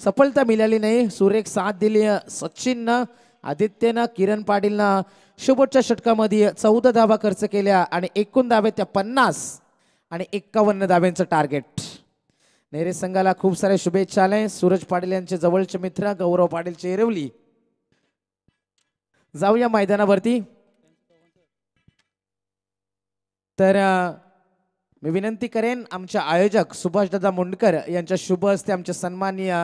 Speaker 6: सफलता मिळाली नाही. सुरेख साथ दिली सचिननं, आदित्यनं, किरण पाटीलनं शेवटच्या षटकामध्ये 14 धावा खर्च केल्या आणि एकूण धावे त्या 50 आणि 51 धाव्यांचं टार्गेट. नेरे संघाला खूप साऱ्या शुभेच्छा आल्या. सूरज पाटील यांचे जवळचे मित्र गौरव पाटील चेरवली. जाऊया मैदानावरती. तर मी विनंती करेन आमच्या आयोजक सुभाषदादा मुंडकर यांच्या शुभ हस्ते आमचे सन्माननीय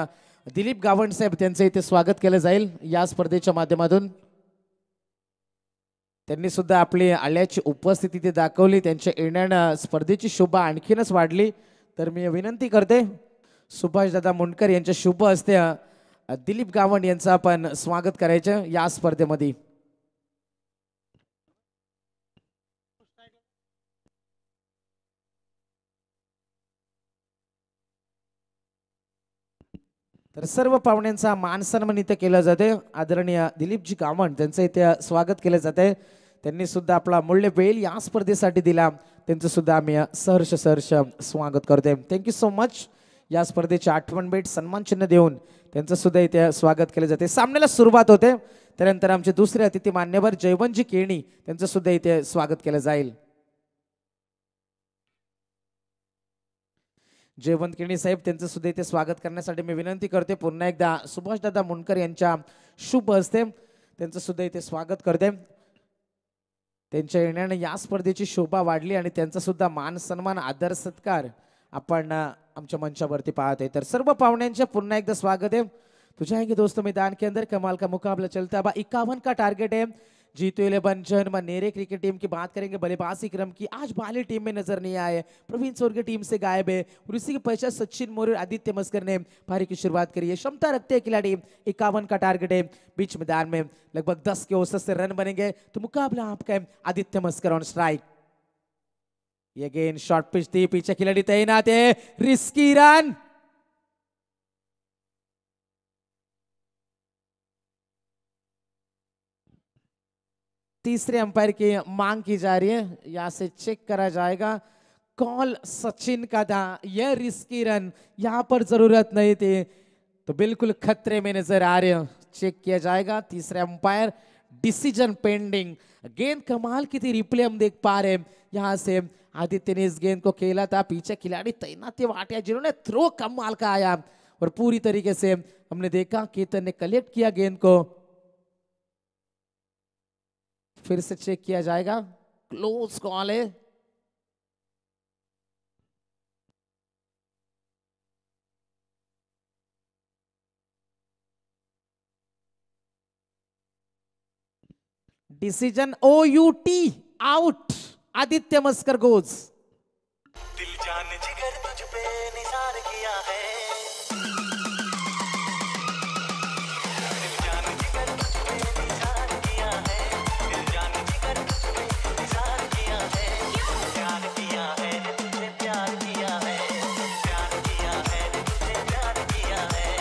Speaker 6: दिलीप गावंड साहेब त्यांचे इथे स्वागत केलं जाईल या स्पर्धेच्या माध्यमातून. त्यांनी सुद्धा आपली आल्याची उपस्थिती इथे दाखवली. त्यांच्या येण्यानं स्पर्धेची शोभा आणखीनच वाढली. तर मी विनंती करते सुभाषदादा मुंडकर यांच्या शुभ हस्ते दिलीप गावंड यांचं आपण स्वागत करायचं या स्पर्धेमध्ये. तर सर्व पाहुण्यांचा मान सन्मान इथे केला जाते. आदरणीय दिलीपजी गावंड त्यांचं इथे स्वागत केलं जाते. त्यांनी सुद्धा आपला मूल्य वेळ या स्पर्धेसाठी दिला. त्यांचं सुद्धा आम्ही सहर्ष स्वागत करतोय. Thank you so much. या स्पर्धेची आठवण भेट सन्मान चिन्ह देऊन त्यांचं सुद्धा इथे स्वागत केलं जाते. सामन्याला सुरुवात होते. त्यानंतर आमचे दुसरे अतिथी मान्यवर जयवंतजी केणी त्यांचं सुद्धा इथे स्वागत केलं जाईल. जयवंत केणी साहेब त्यांचं सुद्धा इथे स्वागत करण्यासाठी मी विनंती करते पुन्हा एकदा सुभाषदादा मुंडकर यांच्या शुभ हस्ते त्यांचं सुद्धा इथे स्वागत करते. त्यांच्या येण्याने या स्पर्धेची शोभा वाढली आणि त्यांचा सुद्धा मान सन्मान आदर सत्कार आपण आमच्या मंचावरती पाहते. तर सर्व पाहुण्यांचे पुन्हा एकदा स्वागत है. तो जाएंगे दोस्तों मैदान के अंदर, कमाल का मुकाबला चलता है. 51 का टारगेट है. G211 जय हनुमान नेरे क्रिकेट टीम की बात करेंगे. बल्लेबाजी क्रम की आज बाली टीम में नजर नहीं आए. प्रवीण स्वर्गीय टीम से गायब है और इसी के पश्चात सचिन मौर्य और आदित्य मस्कर ने पारी की शुरुआत करी है. क्षमता रखते हैं खिलाड़ी. 51 का टारगेट है. बीच मैदान में लगभग 10 के औसत से रन बनेंगे. तो मुकाबला आपका है. Aditya Maskar on strike. ये गेंद शॉर्ट पिच थी, पीछे खिलाड़ी तैनात है. Risky run. तीसरे अंपायर की मांग की जा रही है. यहां से चेक करा जाएगा. कॉल सचिन का था. यह रिस्की रन यहां पर जरूरत नहीं थी, तो बिल्कुल खतरे में नजर आ रहे हैं. चेक किया जाएगा. तीसरे अंपायर डिसीजन पेंडिंग. गेंद कमाल की थी. रिप्ले हम देख पा रहे हैं. यहां से आदित्य ने इस गेंद को खेला था. पीछे खिलाड़ी तैनात थे वाटिया जिन्होंने थ्रो कमाल का आया और पूरी तरीके से हमने देखा केतन ने कलेक्ट किया गेंद को. फिर से चेक किया जाएगा. क्लोज कॉल है. Decision OUT out. Aditya Maskar goes.
Speaker 7: दिल जान जिगर तुझ पे निसार किया है. दिल जान जिगर तुझ पे निसार किया है. दिल जान जिगर तुझ पे निसार किया है. प्यार किया है रे तुझे प्यार किया है. प्यार किया है रे तुझे प्यार किया है.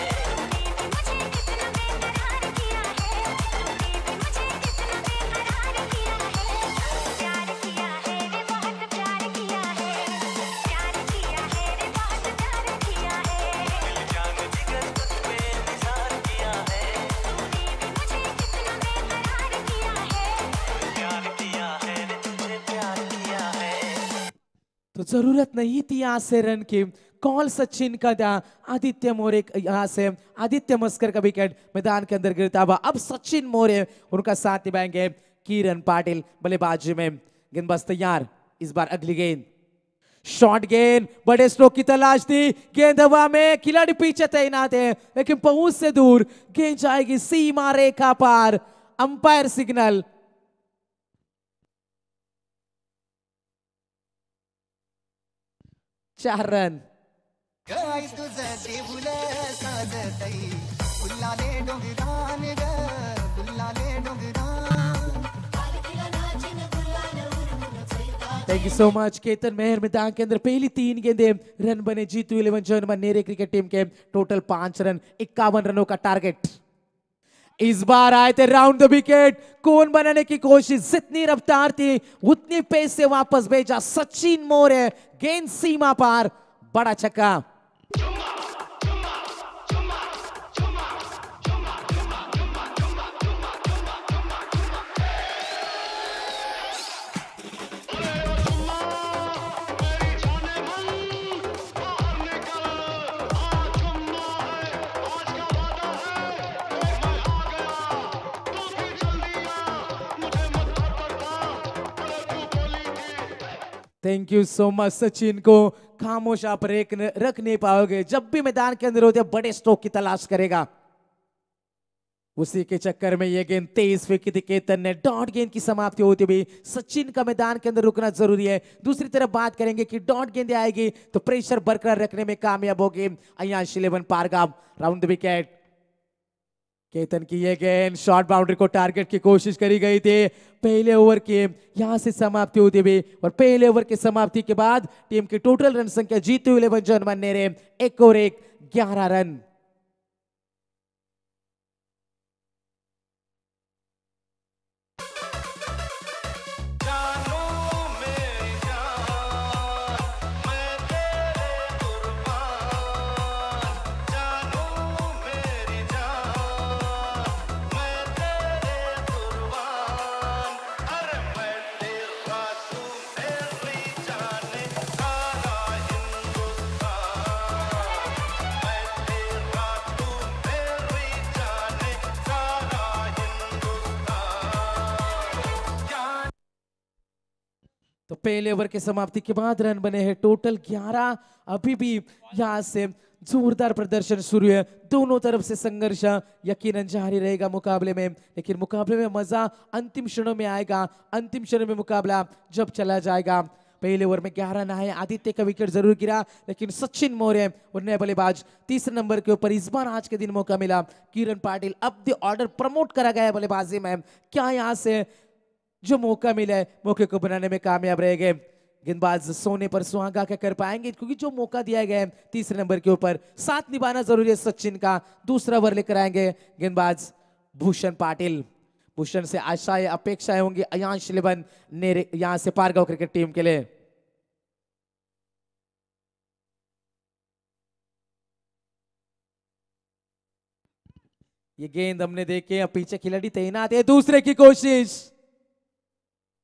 Speaker 6: तो जरूरत नहीं थी यहाँ से रन की. कॉल सचिन का था. आदित्य मौर्य यहाँ से आदित्य मस्कर का विकेट मैदान के अंदर गिरता हुआ. अब सचिन मौर्य उनका साथ निभाएंगे. किरण पाटिल बल्लेबाजी में। गेंदबाज तैयार, इस बार अगली गेंद, शॉर्ट गेंद, बड़े स्ट्रोक की तलाश थी, गेंद हवा में, खिलाड़ी पीछे तैनात है लेकिन पहुंच से दूर, गेंद जाएगी सीमा रेखा पार, अंपायर सिग्नल। चार रन।
Speaker 3: गाय तुझं देऊळ साजतई फुलाले डोंगरान ग फुलाले डोंगरान
Speaker 6: thank you so much. Ketan Mehar मैदान के अंदर पहली 3 गेंदें रन बने। Jeetu 11 German Nere cricket team के टोटल 5 रन, 51 रनों का टारगेट। इस बार आए थे राउंड द विकेट, कौन बनाने की कोशिश, जितनी रफ्तार थी उतनी पेस से वापस भेजा सचिन मोरे, गेंद सीमा पार, बड़ा छक्का। Thank you so much Sachin को, खामोश आप रख नहीं पाओगे, जब भी मैदान के अंदर होते बड़े स्ट्रोक की तलाश करेगा। उसी के चक्कर में ये गेंद 23 फेंकी थी केतन ने, डॉट गेंद की समाप्ति होती हुई सचिन का मैदान के अंदर रुकना जरूरी है। दूसरी तरफ बात करेंगे कि डॉट गेंद आएगी तो प्रेशर बरकरार रखने में कामयाब होगी अयांश 11 पारगाम। राउंड द विकेट, केतन की ये गेंद शॉर्ट बाउंड्री को टारगेट की कोशिश करी गई थी। पहले ओवर की यहां से समाप्ति होती हुई और पहले ओवर की समाप्ति के बाद टीम की टोटल रन संख्या जीतू 11 जर्मन नेरे 1 और 1, 11 रन। तो पहले ओवर के समाप्ति के बाद रन बने हैं टोटल 11। अभी भी यहां से जोरदार प्रदर्शन शुरू है, दोनों तरफ से संघर्ष यकीनन जारी रहेगा मुकाबले में, लेकिन मुकाबले में मजा अंतिम क्षणों में आएगा। अंतिम क्षणों में मुकाबला जब चला जाएगा। पहले ओवर में 11 रन आए, आदित्य का विकेट जरूर गिरा लेकिन सचिन मौर्य और नए बल्लेबाज तीसरे नंबर के ऊपर इस बार आज के दिन मौका मिला। किरण पाटिल अब द ऑर्डर प्रमोट करा गया बल्लेबाजी में, क्या यहाँ से जो मौका मिला है मौके को बनाने में कामयाब रहेंगे। गेंदबाज सोने पर सुहागा क्या कर पाएंगे, क्योंकि जो मौका दिया गया है तीसरे नंबर के ऊपर साथ निभाना जरूरी है सचिन का। दूसरा ओवर लेकर आएंगे गेंदबाज भूषण पाटिल। भूषण से आशाएं अपेक्षाएं होंगी अयांश 11 नेरे यहां से पारगांव क्रिकेट टीम के लिए। ये गेंद हमने देखे, अब पीछे खिलाड़ी तैनात है, दूसरे की कोशिश।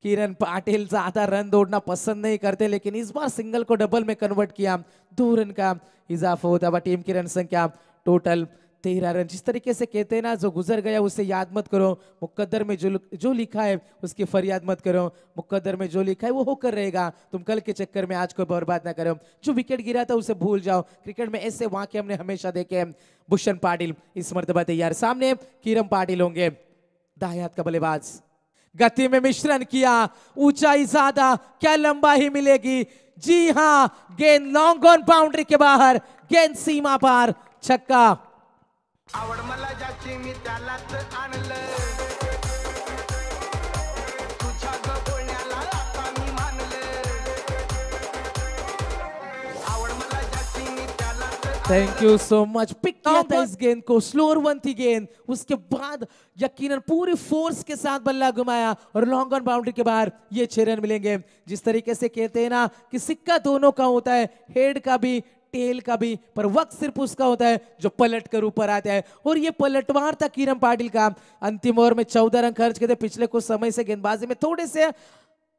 Speaker 6: किरण पाटिल ज्यादा रन दौड़ना पसंद नहीं करते लेकिन इस बार सिंगल को डबल में कन्वर्ट किया, 2 रन का इजाफा होता हुआ टीम की रन संख्या टोटल 13 रन। जिस तरीके से कहते हैं ना, जो गुजर गया उसे याद मत करो, मुकद्दर में जो लिखा है उसकी फरियाद मत करो। मुकद्दर में जो लिखा है वो होकर रहेगा, तुम कल के चक्कर में आज को बर्बाद ना करो। जो विकेट गिरा था उसे भूल जाओ। क्रिकेट में ऐसे वाकये हमने हमेशा देखे हैं। भूषण पाटिल इस मर्तबा तैयार, सामने किरण पाटिल होंगे, दाएं हाथ का बल्लेबाज। गति में मिश्रण किया, ऊंचाई ज्यादा, क्या लंबाई मिलेगी? जी हां, गेंद लॉन्ग ऑन बाउंड्री के बाहर, गेंद सीमा पार, छक्का।
Speaker 5: आवड मला ज्याची मी त्यालाच आणलं, तुझ्या ग बोलण्याला आता मी मानलं, आवड मला ज्याची मी त्यालाच।
Speaker 6: Thank you so much. Pick किया था इस गेंद को, स्लोअर वन थी गेंद, उसके बाद यकीनन पूरी फोर्स के साथ बल्ला घुमाया और लॉन्ग ऑन बाउंड्री के बाहर ये 6 रन मिलेंगे। जिस तरीके से कहते हैं ना कि सिक्का दोनों का होता है, हेड का भी टेल का भी, पर वक्त सिर्फ उसका होता है जो पलट कर ऊपर आता है। और ये पलटवार था किरण पाटिल का। अंतिम ओवर में 14 रन खर्च किए थे। पिछले कुछ समय से गेंदबाजी में थोड़े से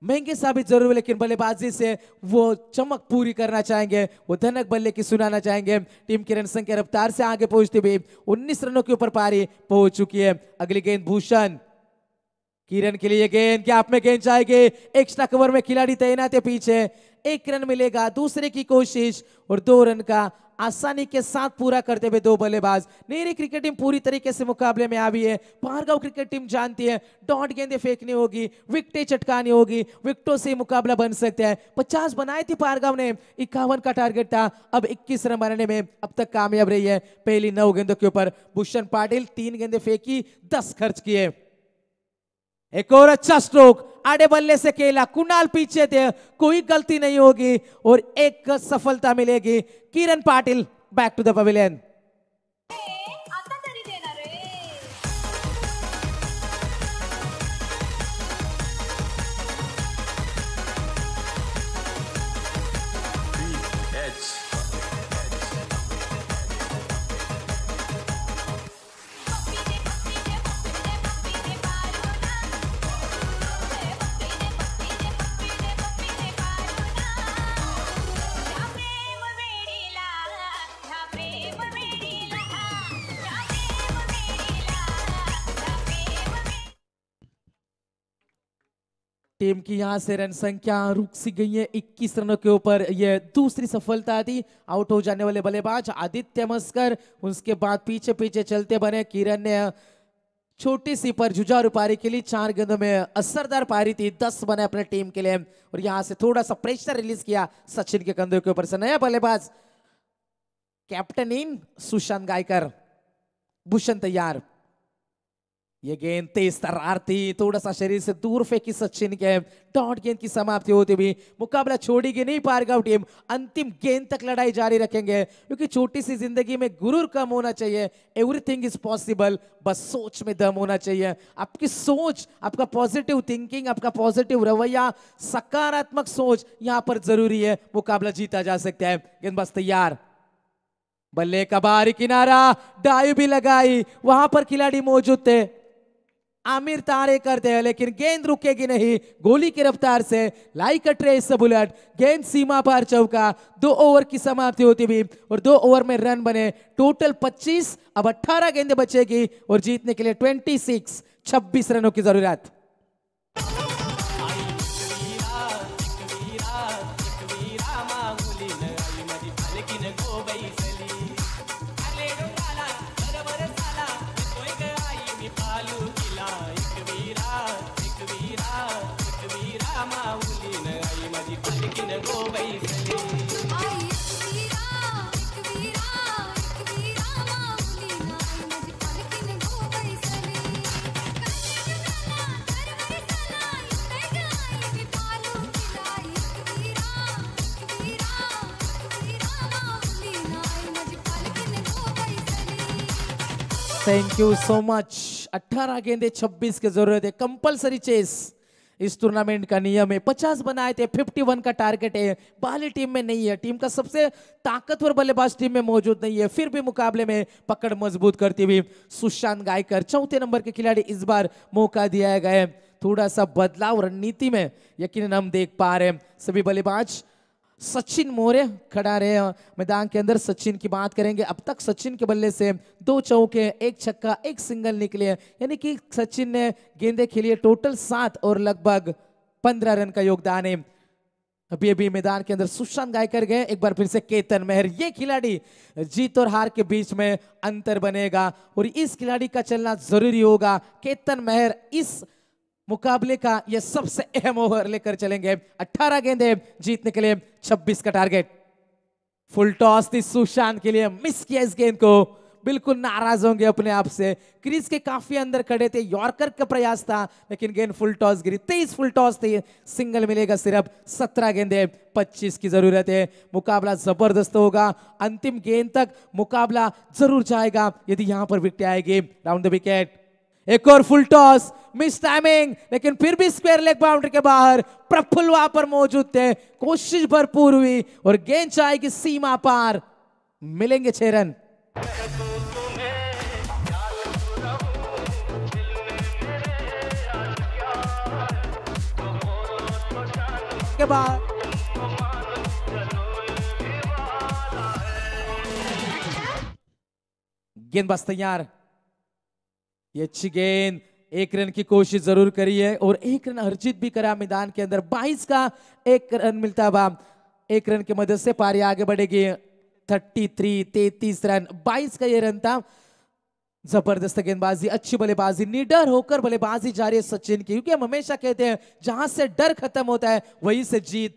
Speaker 6: महंगे साबित जरूर है, लेकिन बल्लेबाजी से वो चमक पूरी करना चाहेंगे, वो धनक बल्ले की सुनाना चाहेंगे। टीम की रन संख्या रफ्तार से आगे पहुंचती हुई 19 रनों के ऊपर पारी पहुंच चुकी है। अगली गेंद भूषण, किरण के लिए गेंद, क्या आप में गेंद जाएगी, एक्स्ट्रा कवर में खिलाड़ी तैनात है पीछे, 1 रन मिलेगा, दूसरे की कोशिश और 2 रन का आसानी के साथ पूरा करते हुए 2 बल्लेबाज। नेरी क्रिकेट टीम पूरी तरीके से मुकाबले में आई है। भार्गव क्रिकेट टीम जानती है डॉट गेंदें फेंकनी होगी, विकेटें चटकानी होगी, विकेटों से मुकाबला बन सकता है। 50 बनाए थे भार्गव ने, 51 का टारगेट था, अब 21 रन बनाने में अब तक कामयाब रही है पहली 9 गेंदों के ऊपर। भूषण पाटिल 3 गेंदें फेंकी, 10 खर्च किए। एक और अच्छा स्ट्रोक, आड़े बल्ले से खेला, कुणाल पीछे थे, कोई गलती नहीं होगी और एक सफलता मिलेगी। Kiran Patil back to the pavilion.
Speaker 2: आता तरी देणार रे।
Speaker 6: टीम की यहां से रन संख्या रुक सी गई है 21 रनों के ऊपर। यह दूसरी सफलता थी। आउट हो जाने वाले बल्लेबाज आदित्य मस्कर, उसके बाद पीछे पीछे चलते बने। किरण ने छोटी सी पर जुझारू पारी के लिए 4 गेंदों में असरदार पारी थी, 10 बने अपने टीम के लिए और यहां से थोड़ा सा प्रेशर रिलीज किया सचिन के कंधों के ऊपर से। नया बल्लेबाज कैप्टन इन सुशांत गायकर। भूषण तैयार, ये गेंद तेज तर्रार थी, थोड़ा सा शरीर से दूर फेंकी सचिन के। डॉट गेंद की समाप्ति होती भी मुकाबला छोड़ेगी नहीं भार्गव टीम, अंतिम गेंद तक लड़ाई जारी रखेंगे क्योंकि छोटी सी जिंदगी में गुरूर कम होना चाहिए। एवरीथिंग इज पॉसिबल, बस सोच में दम होना चाहिए। आपकी सोच, आपका पॉजिटिव थिंकिंग, आपका पॉजिटिव रवैया, सकारात्मक सोच यहां पर जरूरी है, मुकाबला जीता जा सकता है। गेंदबाज तैयार, बल्ले का बाहरी किनारा, डाइव भी लगाई, वहां पर खिलाड़ी मौजूद थे, आमिर तारे करते हैं लेकिन गेंद रुकेगी नहीं। गोली की रफ्तार से लाइक अ ट्रेस बुलेट, गेंद सीमा पार चौका। 2 ओवर की समाप्ति होती भी और 2 ओवर में रन बने टोटल 25। अब 18 गेंदें बचेगी और जीतने के लिए 26 रनों की जरूरत। Thank you so much. 18 गेंदे 26 की जरूरत है, कंपलसरी चेस इस टूर्नामेंट का नियम है। 50 बनाए थे, 51 का टारगेट है। बाली टीम में नहीं है, टीम का सबसे ताकतवर बल्लेबाज टीम में मौजूद नहीं है, फिर भी मुकाबले में पकड़ मजबूत करती हुई सुशांत गायकर 4थे नंबर के खिलाड़ी इस बार मौका दिया गया है। थोड़ा सा बदलाव रणनीति में यकीनन हम देख पा रहे हैं। सभी बल्लेबाज सचिन मोरे खड़ा रहे मैदान के अंदर। सचिन की बात करेंगे, अब तक सचिन के बल्ले से 2 चौके, 1 छक्का, 1 सिंगल निकले, यानी कि सचिन ने गेंदें खेली टोटल 7 और लगभग 15 रन का योगदान है। अभी अभी मैदान के अंदर सुशांत गायकर गए, एक बार फिर से केतन मेहर। ये खिलाड़ी जीत और हार के बीच में अंतर बनेगा और इस खिलाड़ी का चलना जरूरी होगा। केतन मेहर इस मुकाबले का यह सबसे अहम ओवर लेकर चलेंगे। 18 गेंदें जीतने के लिए 26 का टारगेट। फुल टॉस थी सुशांत के लिए, मिस किया इस गेंद को, बिल्कुल नाराज होंगे अपने आप से। क्रीज के काफी अंदर खड़े थे, यॉर्कर का प्रयास था लेकिन गेंद फुल टॉस गिरी। 23 फुल टॉस थी, सिंगल मिलेगा सिर्फ। 17 गेंदें 25 की जरूरत है। मुकाबला जबरदस्त होगा, अंतिम गेंद तक मुकाबला जरूर जाएगा यदि यहां पर विकेट आएगी। राउंड द विकेट, एक और फुल टॉस, मिस टाइमिंग लेकिन फिर भी स्क्वायर लेग बाउंड्री के बाहर। प्रफुल्ल वहां पर मौजूद थे, कोशिश भरपूर हुई और गेंद जाएगी सीमा पार, मिलेंगे 6 रन। के बाद गेंदबाज तैयार, ये अच्छी गेंद, एक रन की कोशिश जरूर करी है और एक रन हरजीत भी करा मैदान के अंदर। 22 का एक रन मिलता है, एक रन की मदद से पारी आगे बढ़ेगी। 33 रन, 22 का ये रन था। जबरदस्त गेंदबाजी, अच्छी बल्लेबाजी, निडर होकर बल्लेबाजी जारी है सचिन की, क्योंकि हम हमेशा कहते हैं जहां से डर खत्म होता है वहीं से जीत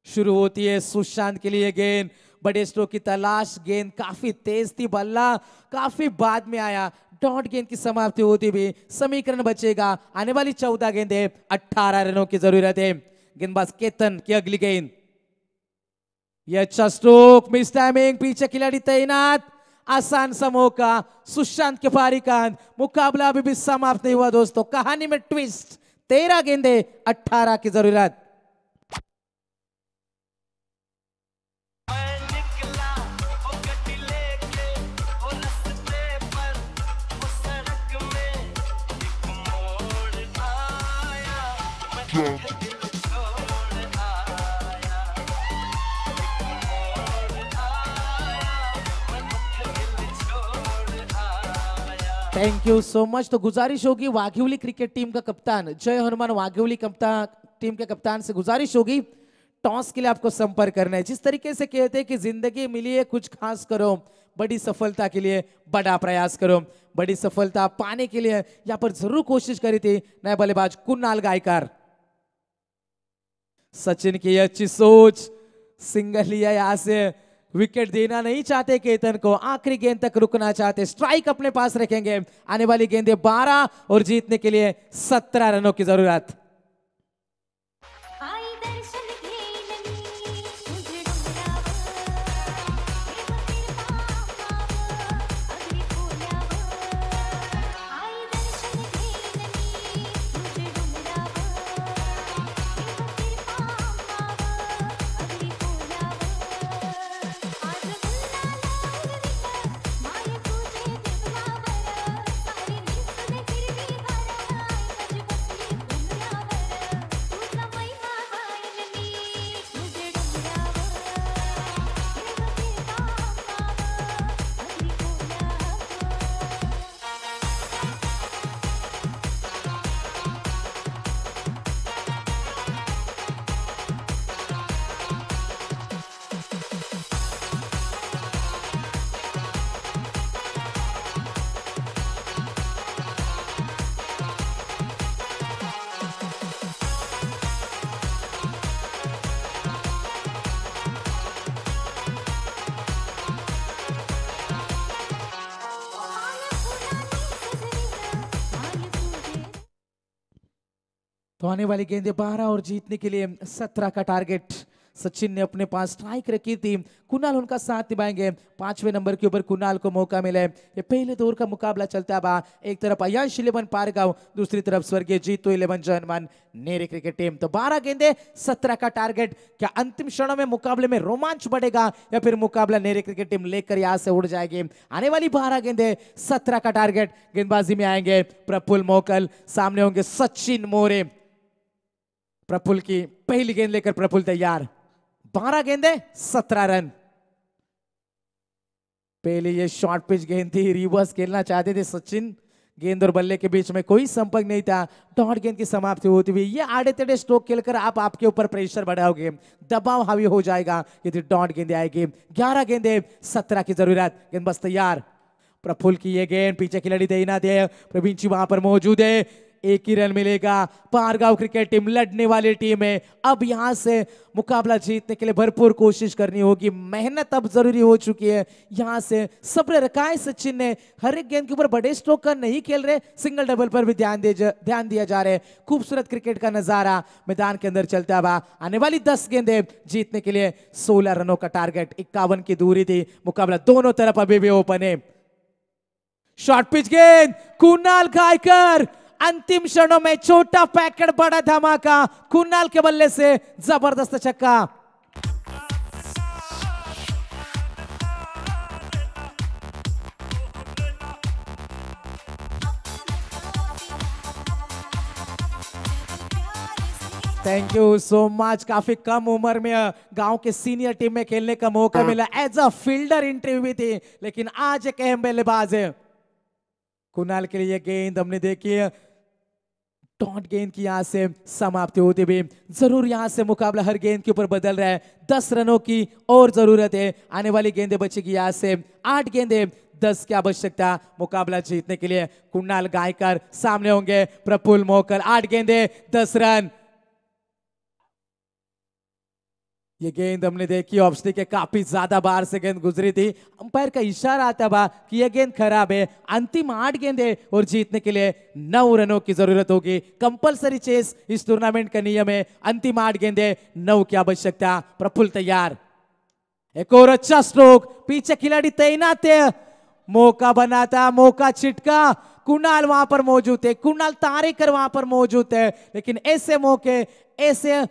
Speaker 6: शुरू होती है। सुशांत के लिए गेंद, बड़े स्ट्रोक की तलाश, गेंद काफी तेज थी, बल्ला काफी बाद में आया। डॉट गेंद की समाप्ति होती भी समीकरण बचेगा। आने वाली 14 गेंदें, 18 रनों की जरूरत है। गेंदबाज केतन की अगली गेंद, ये अच्छा स्ट्रोक, मिस टाइमिंग, पीछे खिलाड़ी तैनात, आसान सा मौका, सुशांत के पारी का अंत। मुकाबला अभी भी समाप्त नहीं हुआ दोस्तों, कहानी में ट्विस्ट। 13 गेंदे, 18 की जरूरत।
Speaker 7: मैं निकला वो गड्डी लेके, वो रास्ते पर, वो सड़क में एक मोड़ आया, मैं दिल छोड़ आया, मोड़ आया, मैं दिल छोड़ आया।
Speaker 6: Thank you so much. तो गुजारिश होगी वाघिवली क्रिकेट टीम का कप्तान जय हनुमान वाघिवली टीम के कप्तान से गुजारिश होगी, टॉस के लिए आपको संपर्क करना है। जिस तरीके से कहते हैं कि जिंदगी मिली है कुछ खास करो, बड़ी सफलता के लिए बड़ा प्रयास करो। बड़ी सफलता पाने के लिए यहां पर जरूर कोशिश करी थी नए बल्लेबाज कुणाल गायकर। सचिन की अच्छी सोच, सिंगल लिया, यहां से विकेट देना नहीं चाहते केतन को, आखिरी गेंद तक रुकना चाहते, स्ट्राइक अपने पास रखेंगे। आने वाली गेंदें 12 और जीतने के लिए 17 रनों की जरूरत।
Speaker 2: आई दर्शन घेणनी तुझ डोंगरावर, अगदी खोल्यावर। आई दर्शन घेणनी तुझ डोंगरावर, अगदी खोल्यावर। आज गुलाला माय तुझे देवलावर, सारी निसने फिरवी घराई, माझी बसली डोंगरावर। तुझा महिमा गायन मी तुझे डोंगरावर, अगदी
Speaker 6: तो आने वाली गेंदें 12 और जीतने के लिए 17 का टारगेट सचिन ने अपने पास स्ट्राइक रखी थी। कुणाल उनका साथ निभाएंगे। 5वें नंबर के ऊपर कुणाल को मौका मिले। ये पहले दौर का मुकाबला चलता है। एक तरफ अयांश 11 पारगांव, दूसरी तरफ स्वर्गीय जीतू 11 जयहनुमान नेरी क्रिकेट टीम। तो 12 गेंदे 17 का टारगेट। क्या अंतिम क्षणों में मुकाबले में रोमांच बढ़ेगा या फिर मुकाबला नेरी क्रिकेट टीम लेकर यहां से उड़ जाएगी? आने वाली 12 गेंदे 17 का टारगेट। गेंदबाजी में आएंगे प्रफुल्ल मोकल, सामने होंगे सचिन मोरे। प्रफुल्ल की पहली गेंद लेकर प्रफुल्ल तैयार। 12 गेंदे 17 रन। पहले ये शॉर्ट पिच गेंद थी, रिवर्स खेलना चाहते थे सचिन। गेंद और बल्ले के बीच में कोई संपर्क नहीं था। डॉट गेंद की समाप्ति होती हुई ये आड़े तेड़े स्ट्रोक खेलकर आप आपके ऊपर प्रेशर बढ़ाओगे, दबाव हावी हो जाएगा यदि डॉट गेंदे आएगी। 11 गेंदे 17 की जरूरत। गेंदबाज तैयार। प्रफुल्ल की ये गेंद, पीछे खिलाड़ी तैनात है, प्रवीण जी वहां पर मौजूद है। एक ही रन मिलेगा। पारगांव क्रिकेट टीम लड़ने वाली टीम है। अब यहां से मुकाबला जीतने के लिए भरपूर कोशिश करनी होगी। मेहनत अब जरूरी हो चुकी है। यहां से सब्र रखा है सचिन ने। हर एक गेंद के ऊपर बड़े स्ट्रोक का नहीं खेल रहे, सिंगल डबल पर भी ध्यान दिया जा रहा है। खूबसूरत क्रिकेट का नजारा मैदान के अंदर चलता हुआ। आने वाली 10 गेंदें जीतने के लिए 16 रनों का टारगेट। 51 की दूरी थी। मुकाबला दोनों तरफ अभी भी ओपन है। शॉर्ट पिच गेंद, कुणाल गायकर। अंतिम क्षणों में छोटा पैकेट बड़ा धमाका। कुणाल के बल्ले से जबरदस्त छक्का। Thank you so much. काफी कम उम्र में गांव के सीनियर टीम में खेलने का मौका मिला। एज अ फील्डर इंटरव्यू भी थी, लेकिन आज एक अहम बल्लेबाज है। कुणाल के लिए ये गेंद हमने देखी है, डॉट गेंद की यहाँ से समाप्ति होती हुई। जरूर यहाँ से मुकाबला हर गेंद के ऊपर बदल रहा है। 10 रनों की और जरूरत है। आने वाली गेंदें बचेगी यहाँ से 8 गेंदें, 10 की आवश्यकता मुकाबला जीतने के लिए। कुणाल गायकर सामने होंगे, प्रफुल्ल मोहकल। 8 गेंदें 10 रन। ये गेंद हमने देखी ऑफ स्टिक के काफी ज्यादा बाहर से गेंद गुजरी थी। अंपायर का इशारा आता बा कि यह गेंद खराब है। अंतिम 8 गेंदें और जीतने के लिए 9 रनों की जरूरत होगी। कंपलसरी चेस इस टूर्नामेंट का नियम है। अंतिम 8 गेंदें, 9 की आवश्यकता। प्रफुल्ल तैयार, एक और अच्छा स्ट्रोक। पीछे खिलाड़ी तैनात है, मौका बनाता, मौका छिटका। कुणाल वहां पर मौजूद है, कुणाल तारेकर वहां पर मौजूद है। लेकिन ऐसे मौके, ऐसे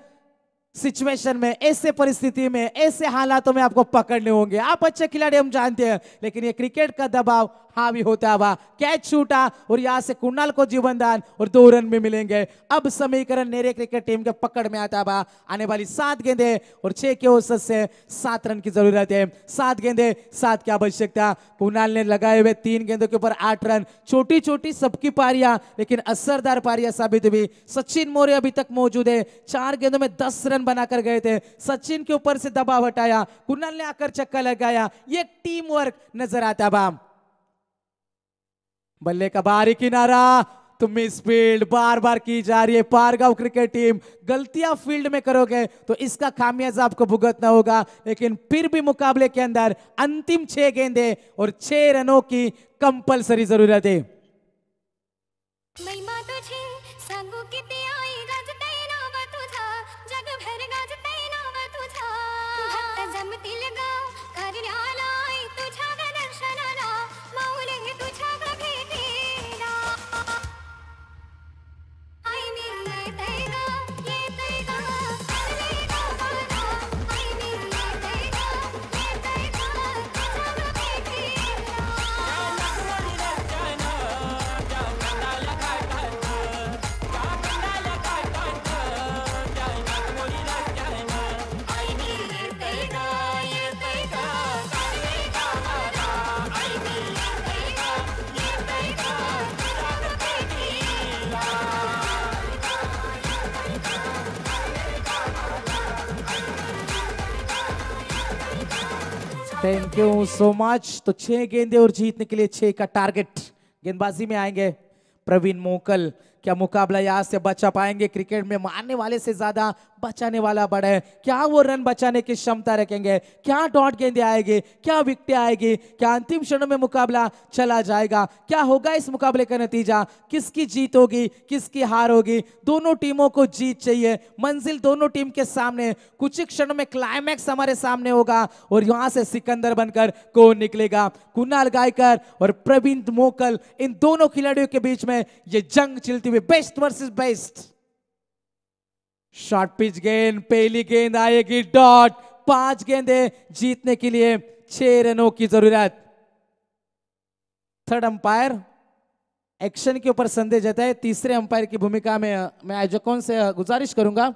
Speaker 6: सिचुएशन में, ऐसे परिस्थिति में, ऐसे हालातों में आपको पकड़ने होंगे। आप अच्छे खिलाड़ी हम जानते हैं, लेकिन ये क्रिकेट का दबाव हावी होता हुआ कैच छूटा और यहां से कुणाल को जीवनदान और 2 रन भी मिलेंगे। अब समीकरण नेरे क्रिकेट टीम के पकड़ में आता हुआ। आने वाली 7 गेंदें और 6 के औसत से 7 रन की जरूरत है। 7 गेंदें, 7 की आवश्यकता। कुणाल ने लगाए हुए 3 गेंदों के ऊपर 8 रन। छोटी छोटी सबकी पारियां, लेकिन असरदार पारियां साबित हुई। सचिन मौर्य अभी तक मौजूद है, 4 गेंदों में 10 रन बनाकर गए थे। सचिन के ऊपर से दबाव हटाया, कुणाल ने आकर छक्का लगाया। ये टीम वर्क नजर आता बा। बल्ले का बाहरी किनारा, तो मिस फील्ड बार बार की जा रही है। पारगांव क्रिकेट टीम, गलतियां फील्ड में करोगे तो इसका खामियाजा आपको भुगतना होगा। लेकिन फिर भी मुकाबले के अंदर अंतिम 6 गेंदें और 6 रनों की कंपलसरी जरूरत है।
Speaker 2: महिमा तुझे सांगू किती आई गाजतय नाव तुझा, जगभर गाजतय नाव तुझा. भक्त जमतील गाव करण्याला आई तुझ्या ग दर्शनाला, माऊली तुझ्या ग भेटीला. आई मी येतय ग, येतय ग, येतय ग माझा. आई मी येतय ग, येतय ग, तुझ्या ग भेटीला.
Speaker 6: Thank you so much. तो 6 गेंदें और जीतने के लिए 6 का टारगेट। गेंदबाजी में आएंगे प्रवीण मोकल। क्या मुकाबला यहाँ से बचा पाएंगे? क्रिकेट में मारने वाले से ज्यादा बचाने वाला बड़ा है। क्या वो रन बचाने की क्षमता रखेंगे? क्या डॉट गेंदें आएगी? क्या विकेटें आएगी? क्या अंतिम क्षणों में मुकाबला चला जाएगा? क्या होगा इस मुकाबले का नतीजा? किसकी जीत होगी, किसकी हार होगी? दोनों टीमों को जीत चाहिए। मंजिल दोनों टीम के सामने। कुछ ही क्षणों में क्लाइमैक्स हमारे सामने होगा और यहां से सिकंदर बनकर कौन निकलेगा? कुणाल गायकर और प्रवीण मोकल, इन दोनों खिलाड़ियों के बीच में ये जंग चलती हुई, best versus best. Short pitch गेंद, पहली गेंद आएगी डॉट। 5 गेंदें जीतने के लिए 6 रनों की जरूरत। थर्ड अंपायर एक्शन के ऊपर संदेह जताए। तीसरे अंपायर की भूमिका में मैं आयोजकों से गुजारिश करूंगा,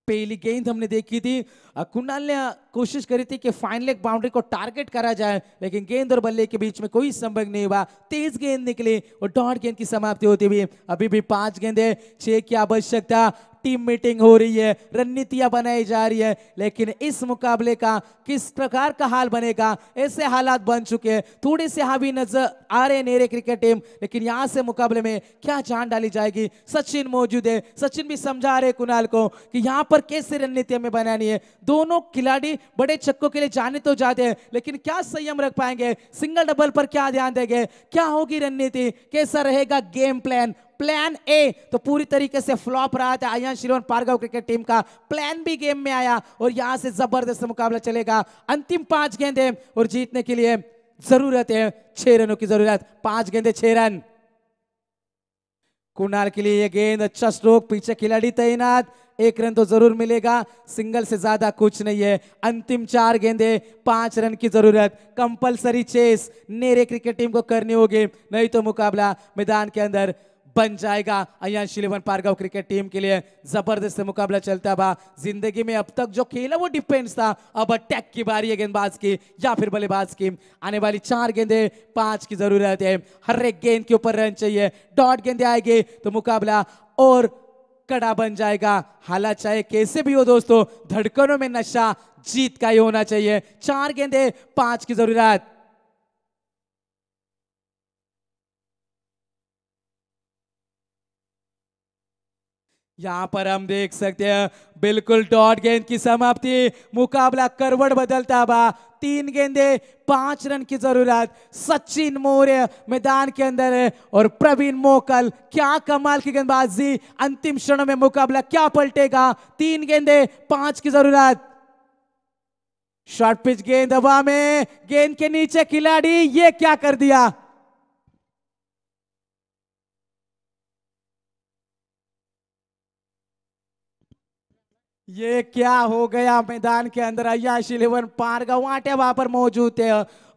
Speaker 6: पहली गेंद हमने देखी थी, कुणाल ने कोशिश करी थी कि फाइन लेग बाउंड्री को टारगेट करा जाए, लेकिन गेंद और बल्ले के बीच में कोई संपर्क नहीं हुआ। तेज गेंद निकली और डॉट गेंद की समाप्ति होती हुई। अभी भी 5 गेंदें, 6 की आवश्यकता। टीम मीटिंग हो रही है, रणनीतियां बनाई जा रही है, लेकिन इस मुकाबले का किस प्रकार का हाल बनेगा? ऐसे हालात बन चुके हैं, थोड़े से हावी नजर आ रहे नेरे क्रिकेट टीम, लेकिन यहां से मुकाबले में क्या जान डाली जाएगी? सचिन मौजूद है, सचिन भी समझा रहे कुणाल को कि यहां पर कैसे रणनीति हमें बनानी है। दोनों खिलाड़ी बड़े छक्कों के लिए जाने तो जाते हैं, लेकिन क्या संयम रख पाएंगे? सिंगल डबल पर क्या ध्यान देंगे? क्या होगी रणनीति? कैसा रहेगा गेम प्लान? प्लान ए तो पूरी तरीके से फ्लॉप रहा था आयान श्रीवन पारगांव क्रिकेट टीम का। प्लान बी गेम में आया और यहां से जबरदस्त मुकाबला चलेगा। अंतिम 5 गेंदें और जीतने के लिए जरूरत है 6 रनों की जरूरत। 5 गेंदें 6 रन। कुणाल के लिए यह गेंद, अच्छा स्ट्रोक, पीछे खिलाड़ी तैनात, 1 रन तो जरूर मिलेगा, सिंगल से ज्यादा कुछ नहीं है। अंतिम 4 गेंदें, 5 रन की जरूरत। कंपलसरी चेस नेरे क्रिकेट टीम को करनी होगी, नहीं तो मुकाबला मैदान के अंदर बन जाएगा अयांश 11 पारगांव क्रिकेट टीम के लिए। जबरदस्त मुकाबला चलता बा। जिंदगी में अब तक जो खेला वो डिफेंस था, अब अटैक की बारी है गेंदबाज की या फिर बल्लेबाज की। आने वाली 4 गेंदे 5 की जरूरत है। हर एक गेंद के ऊपर रन चाहिए। डॉट गेंदे आएगी तो मुकाबला और कड़ा बन जाएगा। हालात चाहे कैसे भी हो दोस्तों, धड़कनों में नशा जीत का ही होना चाहिए। 4 गेंदे 5 की जरूरत। यहां पर हम देख सकते हैं बिल्कुल डॉट गेंद की समाप्ति। मुकाबला करवट बदलता बा। 3 गेंदे 5 रन की जरूरत। सचिन मौर्य मैदान के अंदर है और प्रवीण मोकल। क्या कमाल की गेंदबाजी। अंतिम क्षणों में मुकाबला क्या पलटेगा। 3 गेंदे 5 की जरूरत। शॉर्ट पिच गेंद हवा में, गेंद के नीचे खिलाड़ी, ये क्या कर दिया। ये क्या हो गया मैदान के अंदर। अयांश 11 पारगांव वाटे वहां पर मौजूद थे।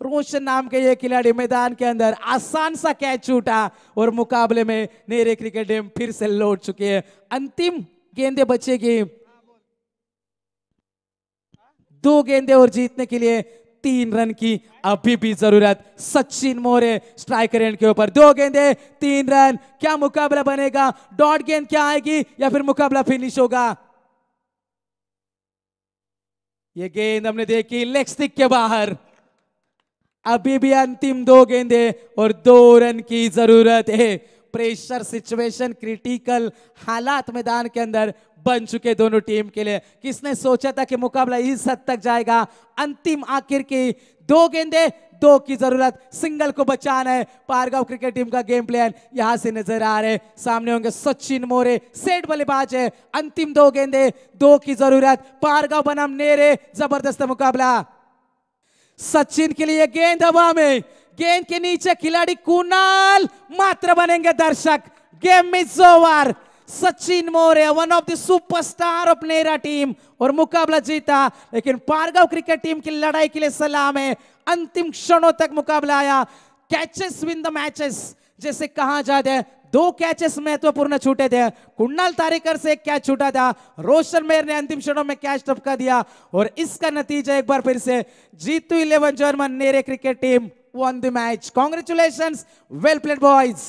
Speaker 6: रोशन नाम के ये खिलाड़ी मैदान के अंदर आसान सा कैच छूटा और मुकाबले में नेरे क्रिकेट टीम फिर से लौट चुकी है। अंतिम गेंदे बचेगी। 2 गेंदे और जीतने के लिए 3 रन की अभी भी जरूरत। सचिन मौर्य स्ट्राइकर एंड के ऊपर। 2 गेंदे 3 रन। क्या मुकाबला बनेगा। डॉट गेंद क्या आएगी या फिर मुकाबला फिनिश होगा। ये गेंद हमने देखी लेग स्टिक के बाहर। अभी भी अंतिम 2 गेंदे और 2 रन की जरूरत है। प्रेशर सिचुएशन, क्रिटिकल हालात मैदान के अंदर बन चुके दोनों टीम के लिए। किसने सोचा था कि मुकाबला इस हद तक जाएगा। अंतिम आखिर की 2 गेंदे 2 की जरूरत। सिंगल को बचाना है। पारगांव क्रिकेट टीम का गेम प्लान यहां से नजर आ रहे। सामने होंगे सचिन मौर्य, सेट बल्लेबाज है। अंतिम 2 गेंदे 2 की जरूरत। पारगांव बनाम नेरे, जबरदस्त मुकाबला। सचिन के लिए गेंद हवा में, गेंद के नीचे खिलाड़ी कुणाल, मात्र बनेंगे दर्शक। Game is over. Sachin Maurya one of the superstar of Nere team और मुकाबला जीता। लेकिन पारगांव क्रिकेट टीम की लड़ाई के लिए सलाम है। अंतिम क्षणों तक मुकाबला आया। कैचेस विन द मैचेस जैसे कहा जाता है। 2 कैचेस महत्वपूर्ण छूटे थे। कुणाल तारेकर से 1 कैच छूटा था। रोशन मेहर ने अंतिम क्षणों में कैच टपका दिया और इसका नतीजा एक बार फिर से Jeetu 11 German Nere cricket team won the match. Congratulations, well played boys.